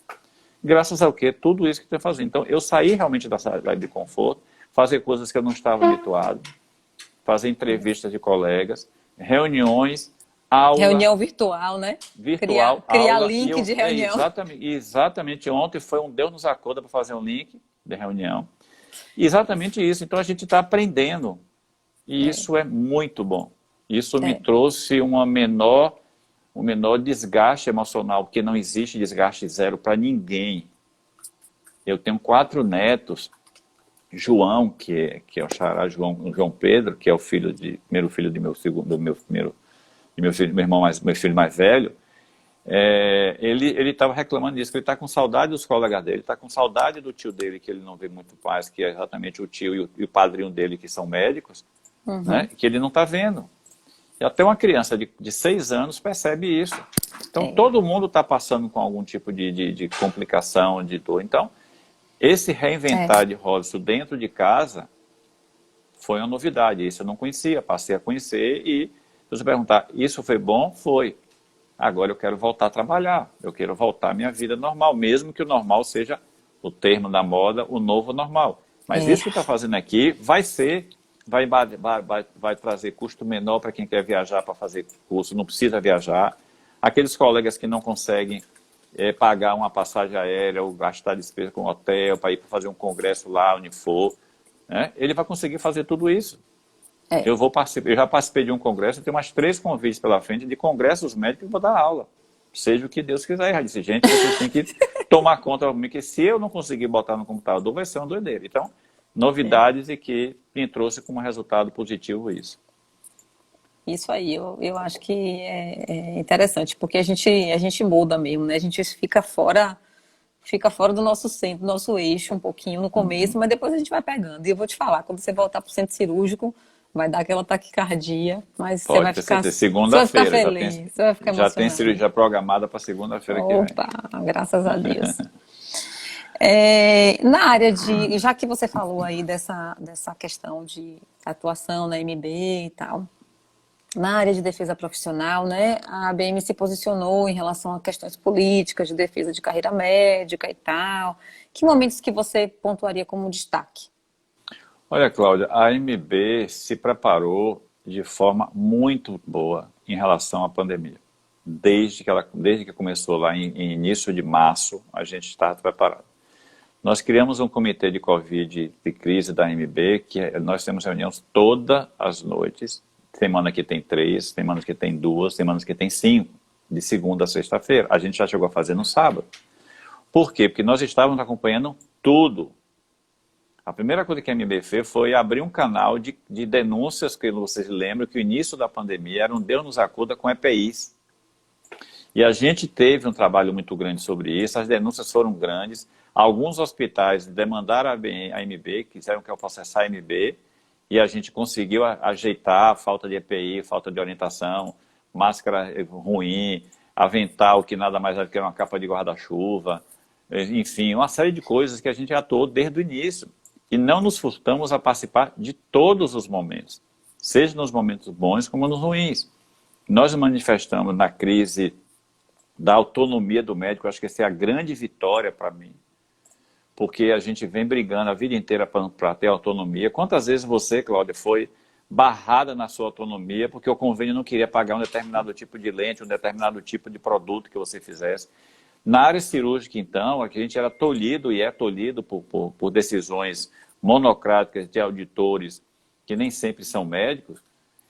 Graças ao quê? Tudo isso que estou fazendo. Então, eu saí realmente da área de conforto, fazer coisas que eu não estava habituado, fazer entrevistas de colegas, reuniões, aula. Reunião virtual, né? Virtual, criar aula, link de reunião. Exatamente ontem foi um Deus nos acuda para fazer um link de reunião. Exatamente isso. Então, a gente está aprendendo. E isso é muito bom. Isso me trouxe um menor desgaste emocional, porque não existe desgaste zero para ninguém. Eu tenho 4 netos. João, que é o xará João Pedro, que é o primeiro filho de meu filho mais velho. Ele estava reclamando disso, que ele está com saudade dos colegas dele, está com saudade do tio dele, que ele não vê muito mais, que é exatamente o tio e o padrinho dele, que são médicos, né, que ele não está vendo. E até uma criança de 6 anos percebe isso. Então, todo mundo está passando com algum tipo de complicação, de dor. Então, esse reinventar de Robson dentro de casa foi uma novidade. Isso eu não conhecia, passei a conhecer e, se você perguntar, isso foi bom? Foi. Agora eu quero voltar a trabalhar, eu quero voltar à minha vida normal, mesmo que o normal seja o termo da moda, o novo normal. Mas isso que está fazendo aqui vai trazer custo menor para quem quer viajar para fazer curso, não precisa viajar. Aqueles colegas que não conseguem pagar uma passagem aérea ou gastar despesa com hotel para ir para fazer um congresso lá onde for, né? Ele vai conseguir fazer tudo isso. Eu já participei de um congresso, eu tenho umas 3 convites pela frente de congressos médicos que vou dar aula. Seja o que Deus quiser. Eu disse, gente, vocês têm que tomar conta de mim, que se eu não conseguir botar no computador, vai ser uma doideira. Então, novidades e que me trouxe como resultado positivo isso. Isso aí, eu acho que é interessante, porque a gente muda mesmo, né? A gente fica fora do nosso centro, do nosso eixo um pouquinho no começo, mas depois a gente vai pegando. E eu vou te falar, quando você voltar para o centro cirúrgico, vai dar aquela taquicardia, mas você vai ficar feliz, você vai ficar emocionado. Já tem cirurgia programada para segunda-feira que vem. Opa, graças a Deus. Na área já que você falou aí dessa questão de atuação na MB e tal, na área de defesa profissional, né, a ABM se posicionou em relação a questões políticas, de defesa de carreira médica e tal. Que momentos que você pontuaria como destaque? Olha, Cláudia, a AMB se preparou de forma muito boa em relação à pandemia. Desde que começou lá em início de março, a gente estava preparado. Nós criamos um comitê de Covid de crise da AMB, que nós temos reuniões todas as noites. Semana que tem 3, semanas que tem 2, semanas que tem 5, de segunda a sexta-feira. A gente já chegou a fazer no sábado. Por quê? Porque nós estávamos acompanhando tudo. A primeira coisa que a MB fez foi abrir um canal de denúncias, que vocês lembram que o início da pandemia era um Deus nos acuda com EPIs. E a gente teve um trabalho muito grande sobre isso, as denúncias foram grandes. Alguns hospitais demandaram a MB, quiseram que eu processasse a MB, e a gente conseguiu ajeitar a falta de EPI, falta de orientação, máscara ruim, avental que nada mais é do que uma capa de guarda-chuva, enfim, uma série de coisas que a gente atuou desde o início. E não nos furtamos a participar de todos os momentos, seja nos momentos bons como nos ruins. Nós manifestamos na crise da autonomia do médico, acho que essa é a grande vitória para mim. Porque a gente vem brigando a vida inteira para ter autonomia. Quantas vezes você, Cláudia, foi barrada na sua autonomia porque o convênio não queria pagar um determinado tipo de lente, um determinado tipo de produto que você fizesse? Na área cirúrgica, então, a gente era tolhido e é tolhido por decisões monocráticas de auditores que nem sempre são médicos.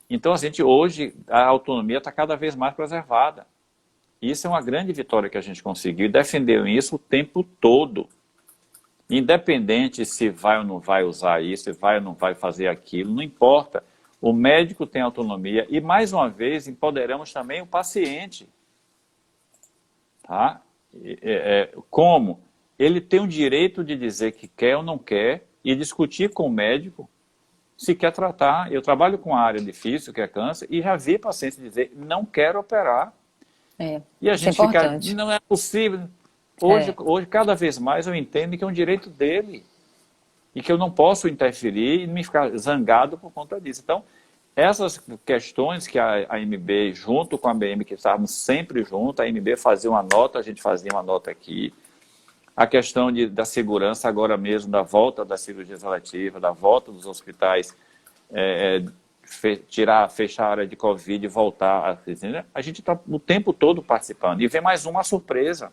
Então, hoje, a autonomia está cada vez mais preservada. E isso é uma grande vitória que a gente conseguiu e defendeu isso o tempo todo. Independente se vai ou não vai usar isso, se vai ou não vai fazer aquilo, não importa. O médico tem autonomia e, mais uma vez, empoderamos também o paciente. Tá? Como? Ele tem o direito de dizer que quer ou não quer e discutir com o médico se quer tratar. Eu trabalho com a área difícil, que é câncer, e já vi pacientes dizer, não quero operar. E a Isso é gente fica, importante. não é possível. É. Hoje, cada vez mais, eu entendo que é um direito dele e que eu não posso interferir e me ficar zangado por conta disso. Então, essas questões que a AMB, junto com a ABM, que estávamos sempre juntos, a AMB fazia uma nota, a gente fazia uma nota aqui. A questão da segurança agora mesmo, da volta das cirurgias eletivas, da volta dos hospitais, fechar a área de Covid e voltar. A gente está o tempo todo participando. E vem mais uma surpresa.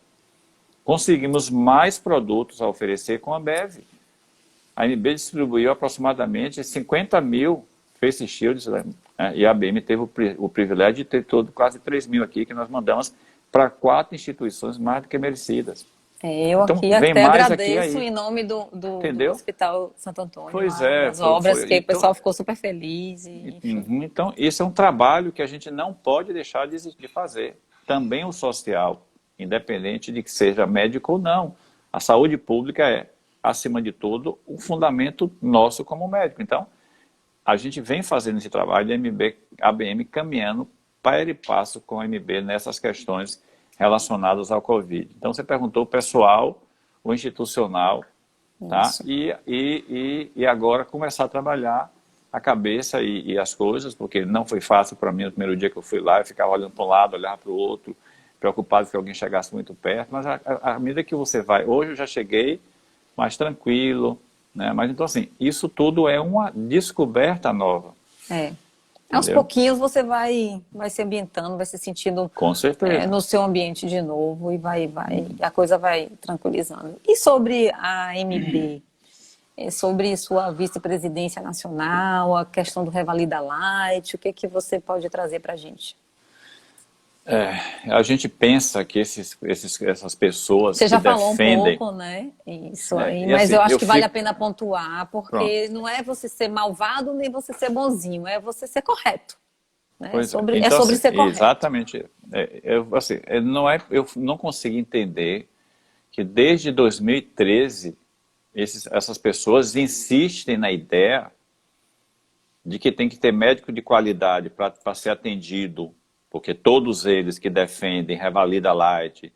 Conseguimos mais produtos a oferecer com a Ambev. A AMB distribuiu aproximadamente 50 mil face shields, né? E a ABM teve o privilégio de ter quase 3 mil aqui, que nós mandamos para 4 instituições mais do que merecidas. Eu então, aqui vem até mais agradeço aqui em nome do entendeu? Hospital Santo Antônio, Pois as obras, que o então, pessoal ficou super feliz. Enfim. Então, esse é um trabalho que a gente não pode deixar de fazer. Também o social, independente de que seja médico ou não. A saúde pública é, acima de tudo, um fundamento nosso como médico. Então, a gente vem fazendo esse trabalho de ABM caminhando para e passo com a AMB nessas questões relacionadas ao Covid. Então, você perguntou o pessoal, o institucional, tá? E agora começar a trabalhar a cabeça e as coisas, porque não foi fácil para mim no primeiro dia que eu fui lá, eu ficava olhando para um lado, olhava para o outro, preocupado que alguém chegasse muito perto, mas à medida que você vai, hoje eu já cheguei mais tranquilo, né? Mas então assim, isso tudo é uma descoberta nova. Aos pouquinhos você vai se ambientando, vai se sentindo com certeza no seu ambiente de novo e a coisa vai tranquilizando. E sobre a AMB, sobre sua vice-presidência nacional, a questão do Revalida Light, o que que você pode trazer para a gente? A gente pensa que essas pessoas Você já que falou defendem... um pouco, né? Isso aí, e mas assim, eu acho que vale a pena pontuar, porque não é você ser malvado nem você ser bonzinho, é você ser correto. Né? Então, sobre assim, ser correto. Exatamente. Eu não consigo entender que desde 2013 essas pessoas insistem na ideia de que tem que ter médico de qualidade para ser atendido, porque todos eles que defendem Revalida Light,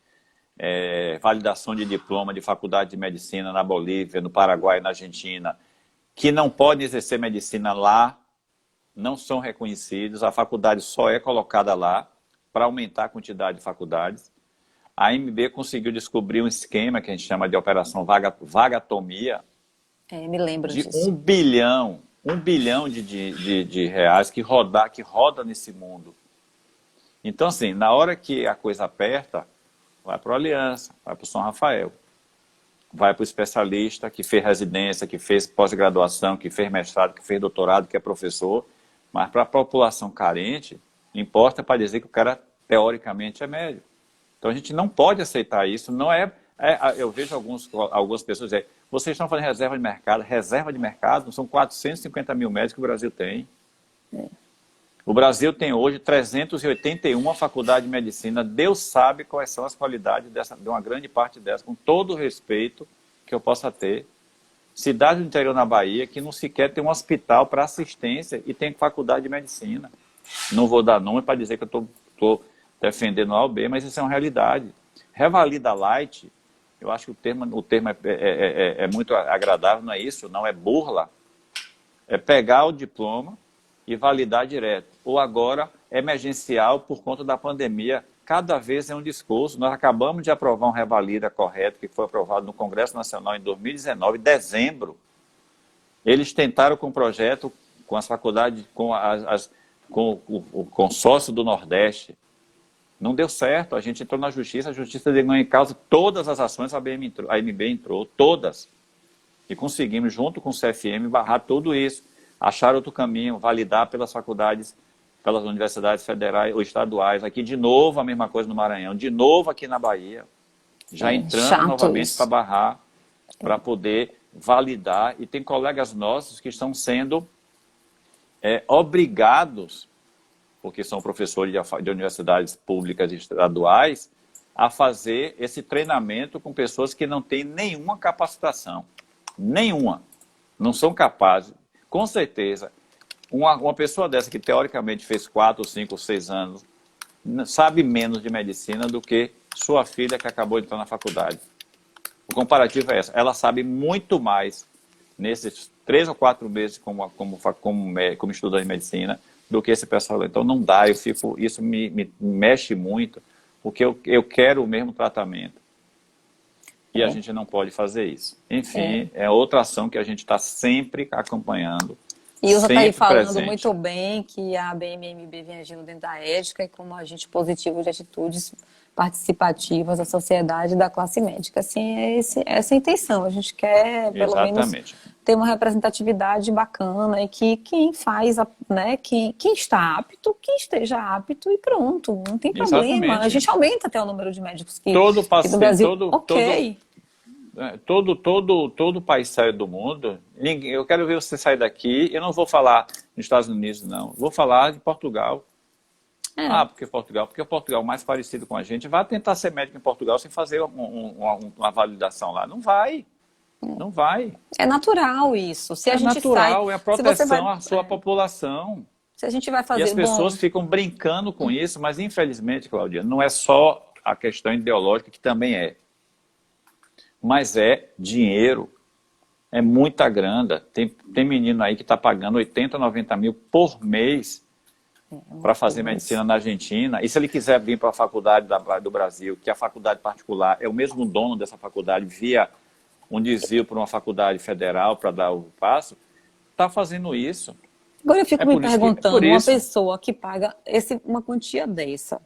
validação de diploma de faculdade de medicina na Bolívia, no Paraguai, na Argentina, que não podem exercer medicina lá, não são reconhecidos, a faculdade só é colocada lá para aumentar a quantidade de faculdades. A AMB conseguiu descobrir um esquema que a gente chama de operação vagatomia, me lembro de disso. 1 bilhão de reais que roda nesse mundo. Então, assim, na hora que a coisa aperta, vai para a Aliança, vai para o São Rafael, vai para o especialista que fez residência, que fez pós-graduação, que fez mestrado, que fez doutorado, que é professor, mas para a população carente, importa para dizer que o cara, teoricamente, é médico. Então, a gente não pode aceitar isso. Não eu vejo algumas pessoas dizendo, vocês estão fazendo reserva de mercado, são 450 mil médicos que o Brasil tem. O Brasil tem hoje 381 faculdades de medicina. Deus sabe quais são as qualidades de uma grande parte dessas, com todo o respeito que eu possa ter. Cidade do interior na Bahia que não sequer tem um hospital para assistência e tem faculdade de medicina. Não vou dar nome para dizer que eu estou defendendo A ou B, mas isso é uma realidade. Revalida Light, eu acho que o termo é muito agradável, não é isso? Não é burla. É pegar o diploma e validar direto. Ou agora, emergencial por conta da pandemia. Cada vez é um discurso. Nós acabamos de aprovar um Revalida correto, que foi aprovado no Congresso Nacional em 2019, dezembro. Eles tentaram com o projeto, com as faculdades, com o consórcio do Nordeste. Não deu certo. A gente entrou na justiça, a justiça ganhou em causa todas as ações, a AMB entrou, todas. E conseguimos, junto com o CFM, barrar tudo isso. Achar outro caminho, validar pelas faculdades, pelas universidades federais ou estaduais. Aqui, de novo, a mesma coisa no Maranhão. De novo aqui na Bahia. Já entrando novamente para barrar, para poder validar. E tem colegas nossos que estão sendo obrigados, porque são professores de universidades públicas e estaduais, a fazer esse treinamento com pessoas que não têm nenhuma capacitação. Nenhuma. Não são capazes. Com certeza, uma pessoa dessa que teoricamente fez 4, 5, 6 anos, sabe menos de medicina do que sua filha que acabou de entrar na faculdade. O comparativo é essa. Ela sabe muito mais nesses 3 ou 4 meses como estudante de medicina do que esse pessoal. Então não dá, isso me mexe muito, porque eu quero o mesmo tratamento. E a gente não pode fazer isso. Enfim, é outra ação que a gente está sempre acompanhando. E você está aí falando presente. Muito bem que a ABMMB vem agindo dentro da ética e como agente positivo de atitudes participativas da sociedade e da classe médica. Assim, essa é a intenção. A gente quer, pelo menos, ter uma representatividade bacana e que quem faz, né, quem está apto, que esteja apto e pronto. Não tem problema. Exatamente. A gente aumenta até o número de médicos que todo paciente, do Brasil. Todo país sério do mundo, eu quero ver você sair daqui, eu não vou falar nos Estados Unidos, não. Vou falar de Portugal. Porque Portugal? Porque o Portugal mais parecido com a gente. Vai tentar ser médico em Portugal sem fazer uma validação lá. Não vai. Não vai. É natural isso. Se a gente natural, sai, é a proteção à sua população. Se a gente vai fazer... E as pessoas ficam brincando com isso, mas infelizmente, Cláudia, não é só a questão ideológica, que também é. Mas é dinheiro. É muita grana. Tem menino aí que está pagando 80, 90 mil por mês para fazer medicina na Argentina. E se ele quiser vir para a faculdade do Brasil, que a faculdade particular é o mesmo dono dessa faculdade, via um desvio para uma faculdade federal para dar o passo, está fazendo isso. Agora eu fico me perguntando, uma pessoa que paga uma quantia dessa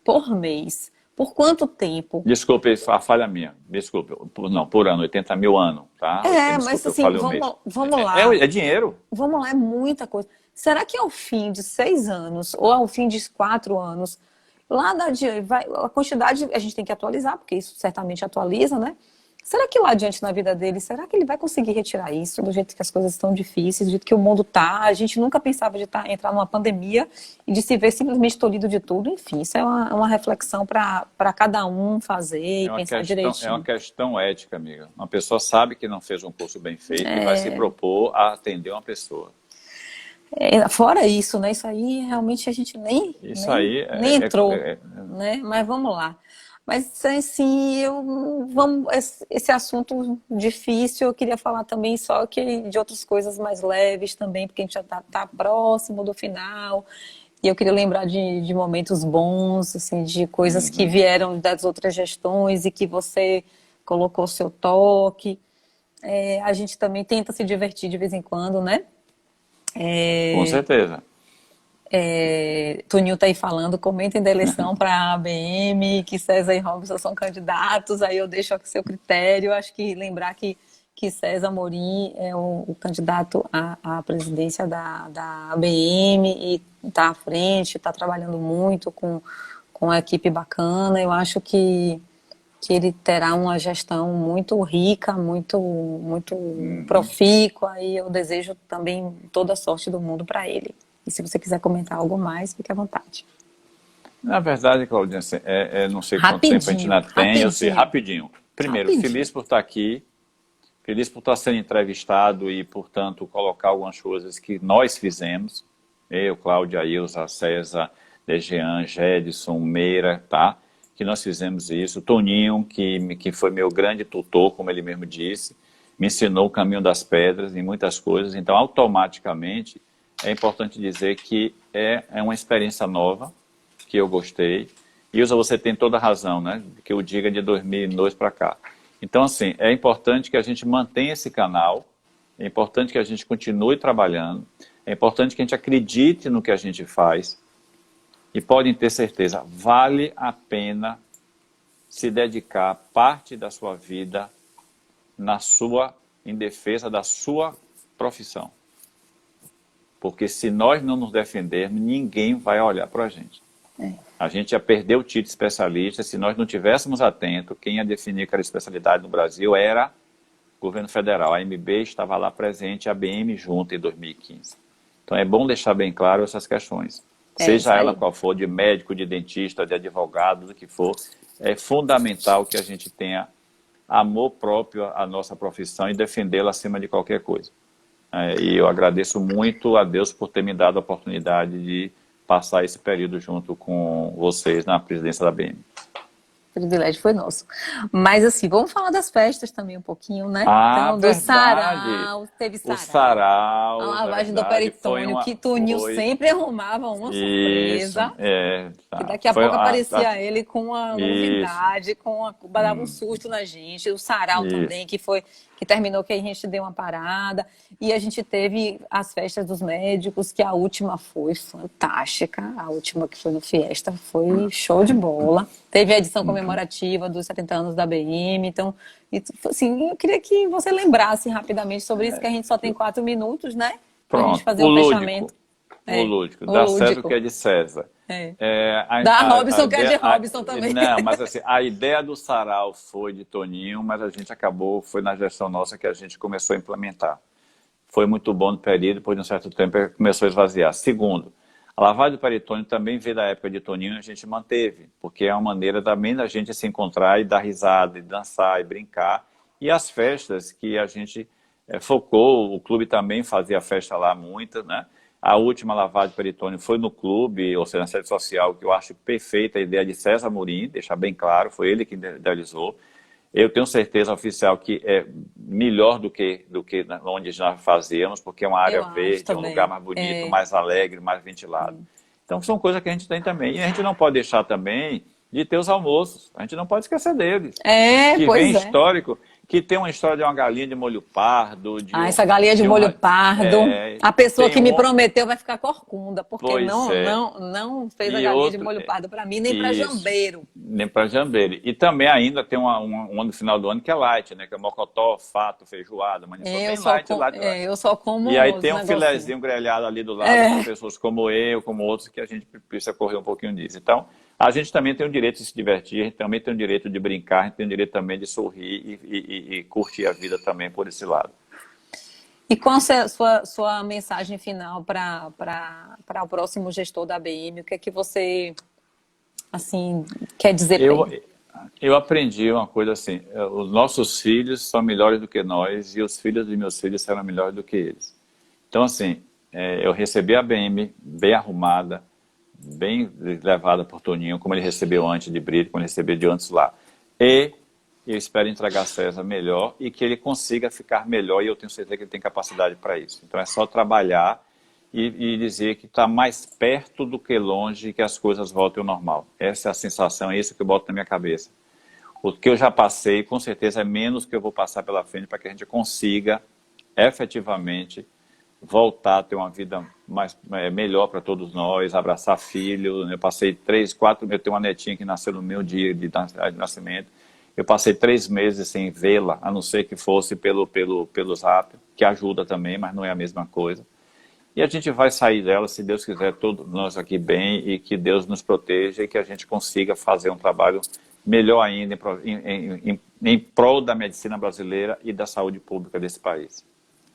por mês, por quanto tempo? Desculpe, a falha minha. Desculpe. Não, por ano, 80 mil ano, tá? Mas assim, vamos lá. É dinheiro. Vamos lá, é muita coisa. Será que ao fim de 6 anos, ou ao fim de 4 anos, lá a quantidade a gente tem que atualizar, porque isso certamente atualiza, né? Será que lá adiante na vida dele, será que ele vai conseguir retirar isso do jeito que as coisas estão difíceis, do jeito que o mundo tá? A gente nunca pensava de entrar numa pandemia e de se ver simplesmente tolhido de tudo. Enfim, isso é uma reflexão para cada um fazer e pensar direitinho. É uma questão ética, amiga. Uma pessoa sabe que não fez um curso bem feito e vai se propor a atender uma pessoa. Fora isso, né? Isso aí realmente a gente nem entrou, né? Mas vamos lá. Mas, assim, esse assunto difícil, eu queria falar também só de outras coisas mais leves também, porque a gente já tá próximo do final. E eu queria lembrar de momentos bons, assim, de coisas que vieram das outras gestões e que você colocou seu toque. A gente também tenta se divertir de vez em quando, né? Com certeza. Toninho está aí falando, comentem da eleição para a ABM, que César e Robson são candidatos, aí eu deixo aqui seu critério. Acho que lembrar que César Amorim é o candidato à presidência da ABM e está à frente, está trabalhando muito com a equipe bacana. Eu acho que ele terá uma gestão muito rica, muito profícua, e eu desejo também toda a sorte do mundo para ele. E se você quiser comentar algo mais, fique à vontade. Na verdade, Claudinha, não sei quanto tempo a gente ainda tem, eu sei, rapidinho. Primeiro, feliz por estar aqui, feliz por estar sendo entrevistado e, portanto, colocar algumas coisas que nós fizemos. Eu, Cláudia, Ilza, César, Dejean, Gedson, Meira, tá? Que nós fizemos isso. Toninho, que foi meu grande tutor, como ele mesmo disse, me ensinou o caminho das pedras em muitas coisas. Então, automaticamente, é importante dizer que é uma experiência nova, que eu gostei. Ilza, você tem toda a razão, né? Que eu diga de 2002 para cá. Então, assim, é importante que a gente mantenha esse canal, é importante que a gente continue trabalhando, é importante que a gente acredite no que a gente faz. E podem ter certeza, vale a pena se dedicar parte da sua vida em defesa da sua profissão. Porque se nós não nos defendermos, ninguém vai olhar para a gente. A gente ia perder o título de especialista. Se nós não tivéssemos atento, quem ia definir aquela especialidade no Brasil era o governo federal. A AMB estava lá presente, a ABM junto em 2015. Então é bom deixar bem claro essas questões. É isso Seja ela aí. qual for, de médico, de dentista, de advogado, do que for, é fundamental que a gente tenha amor próprio à nossa profissão e defendê-la acima de qualquer coisa. E eu agradeço muito a Deus por ter me dado a oportunidade de passar esse período junto com vocês na presidência da ABM. O privilégio foi nosso. Mas assim, vamos falar das festas também um pouquinho, né? Ah, Então, do verdade. sarau, teve O sarau, a sarau, na lavagem do verdade, peritônio, que Toninho foi sempre arrumava uma isso, surpresa. Que tá. daqui a Foi pouco aparecia ele com uma isso, novidade, dava um susto na gente. O sarau isso. também, que terminou que a gente deu uma parada. E a gente teve as festas dos médicos, que a última foi fantástica. A última que foi no Fiesta foi show de bola. Teve a edição comemorativa dos 70 anos da BM. Então, assim, eu queria que você lembrasse rapidamente sobre isso, que a gente só tem 4 minutos, né? Pra gente Pronto, fazer um fechamento. o lúdico, O dá César o lúdico. que é de César. É. A, Da a Robson, que é de ideia, Robson também. não, mas assim, a ideia do sarau foi de Toninho, mas a gente acabou, foi na gestão nossa que a gente começou a implementar. Foi muito bom no período, depois de um certo tempo começou a esvaziar. Segundo, a lavagem do peritônio também veio da época de Toninho e a gente manteve, porque é uma maneira também da gente se encontrar e dar risada, e dançar, e brincar. E as festas que a gente focou, o clube também fazia festa lá, muitas, né? A última lavagem de peritônio foi no clube, ou seja, na sede social, que eu acho perfeita a ideia de César Murim, deixar bem claro, foi ele que idealizou. Eu tenho certeza oficial que é melhor do que onde já fazíamos, porque é uma área Eu acho verde, é um também. lugar mais bonito, mais alegre, mais ventilado. Então são coisas que a gente tem também. E a gente não pode deixar também de ter os almoços. A gente não pode esquecer deles. Que Pois vem é. histórico, que tem uma história de uma galinha de molho pardo. Essa galinha de molho pardo, a pessoa que me prometeu vai ficar corcunda, porque não fez a galinha de molho pardo para mim, nem para jambeiro. Nem para jambeiro. E também ainda tem uma no final do ano que é light, né? Que é mocotó, fato, feijoada, mas bem light. Eu só como. E aí tem um filezinho grelhado ali do lado, para pessoas como eu, como outros, que a gente precisa correr um pouquinho disso. Então, a gente também tem o direito de se divertir, a gente também tem o direito de brincar, a gente tem o direito também de sorrir e curtir a vida também por esse lado. E qual a sua mensagem final para o próximo gestor da ABM? O que é que você assim, quer dizer para ele? Eu aprendi uma coisa assim, os nossos filhos são melhores do que nós e os filhos dos meus filhos serão melhores do que eles. Então, assim, eu recebi a ABM bem arrumada, bem levada por Toninho, como ele recebeu antes de Brito, como ele recebeu de antes lá. E eu espero entregar a César melhor e que ele consiga ficar melhor, e eu tenho certeza que ele tem capacidade para isso. Então é só trabalhar e dizer que está mais perto do que longe e que as coisas voltem ao normal. Essa é a sensação, é isso que eu boto na minha cabeça. O que eu já passei, com certeza, é menos que eu vou passar pela frente para que a gente consiga efetivamente voltar a ter uma vida melhor para todos nós, abraçar filho. Eu passei 3, 4, eu tenho uma netinha que nasceu no meu dia de nascimento. Eu passei 3 meses sem vê-la, a não ser que fosse pelo Zap, que ajuda também, mas não é a mesma coisa. E a gente vai sair dela, se Deus quiser, todos nós aqui bem, e que Deus nos proteja e que a gente consiga fazer um trabalho melhor ainda em prol da medicina brasileira e da saúde pública desse país.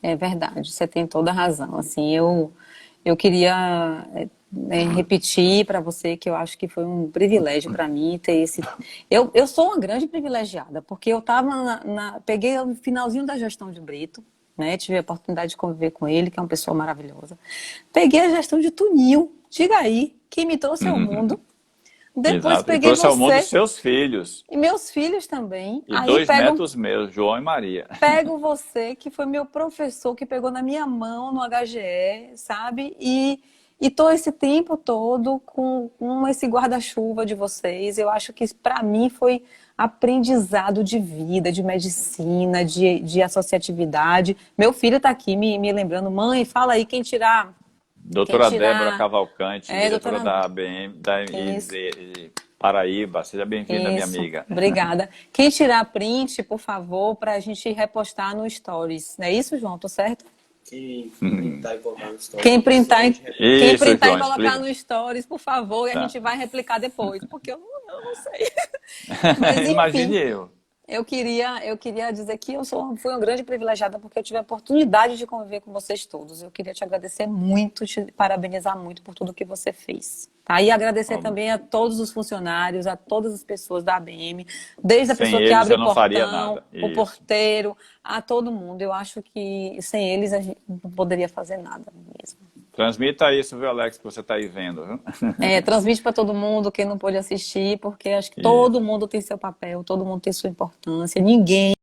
É verdade, você tem toda a razão. Assim, eu queria repetir para você que eu acho que foi um privilégio para mim ter esse. Eu sou uma grande privilegiada, porque eu estava peguei o finalzinho da gestão de Brito, né? Tive a oportunidade de conviver com ele, que é uma pessoa maravilhosa. Peguei a gestão de Toninho, diga aí, que me trouxe ao mundo. Depois Exato. peguei trouxe ao mundo seus filhos. E meus filhos também. E aí 2 netos meus, João e Maria. Pego você, que foi meu professor, que pegou na minha mão no HGE, sabe? E tô esse tempo todo com esse guarda-chuva de vocês. Eu acho que para mim foi aprendizado de vida, de medicina, de associatividade. Meu filho está aqui me lembrando, mãe, fala aí quem tirar... Doutora Débora Cavalcante, diretora da ABM, da Paraíba. Seja bem-vinda, minha amiga. Obrigada. Quem tirar print, por favor, para a gente repostar no Stories. Não é isso, João? Tô certo? Quem printar e colocar no Stories. Quem printar e João, colocar no Stories, por favor, e a gente vai replicar depois, porque eu não sei. Mas, enfim, imagine eu. Eu queria dizer que fui uma grande privilegiada porque eu tive a oportunidade de conviver com vocês todos. Eu queria te agradecer muito, te parabenizar muito por tudo que você fez. Tá? E agradecer Vamos. também a todos os funcionários, a todas as pessoas da ABM, desde a Sem pessoa que eles abre eu o não faria portão, nada. o Isso. porteiro, a todo mundo. Eu acho que sem eles a gente não poderia fazer nada mesmo. Transmita isso, viu, Alex, que você está aí vendo, viu? Transmite para todo mundo, quem não pôde assistir, porque acho que todo Isso. mundo tem seu papel, todo mundo tem sua importância. Ninguém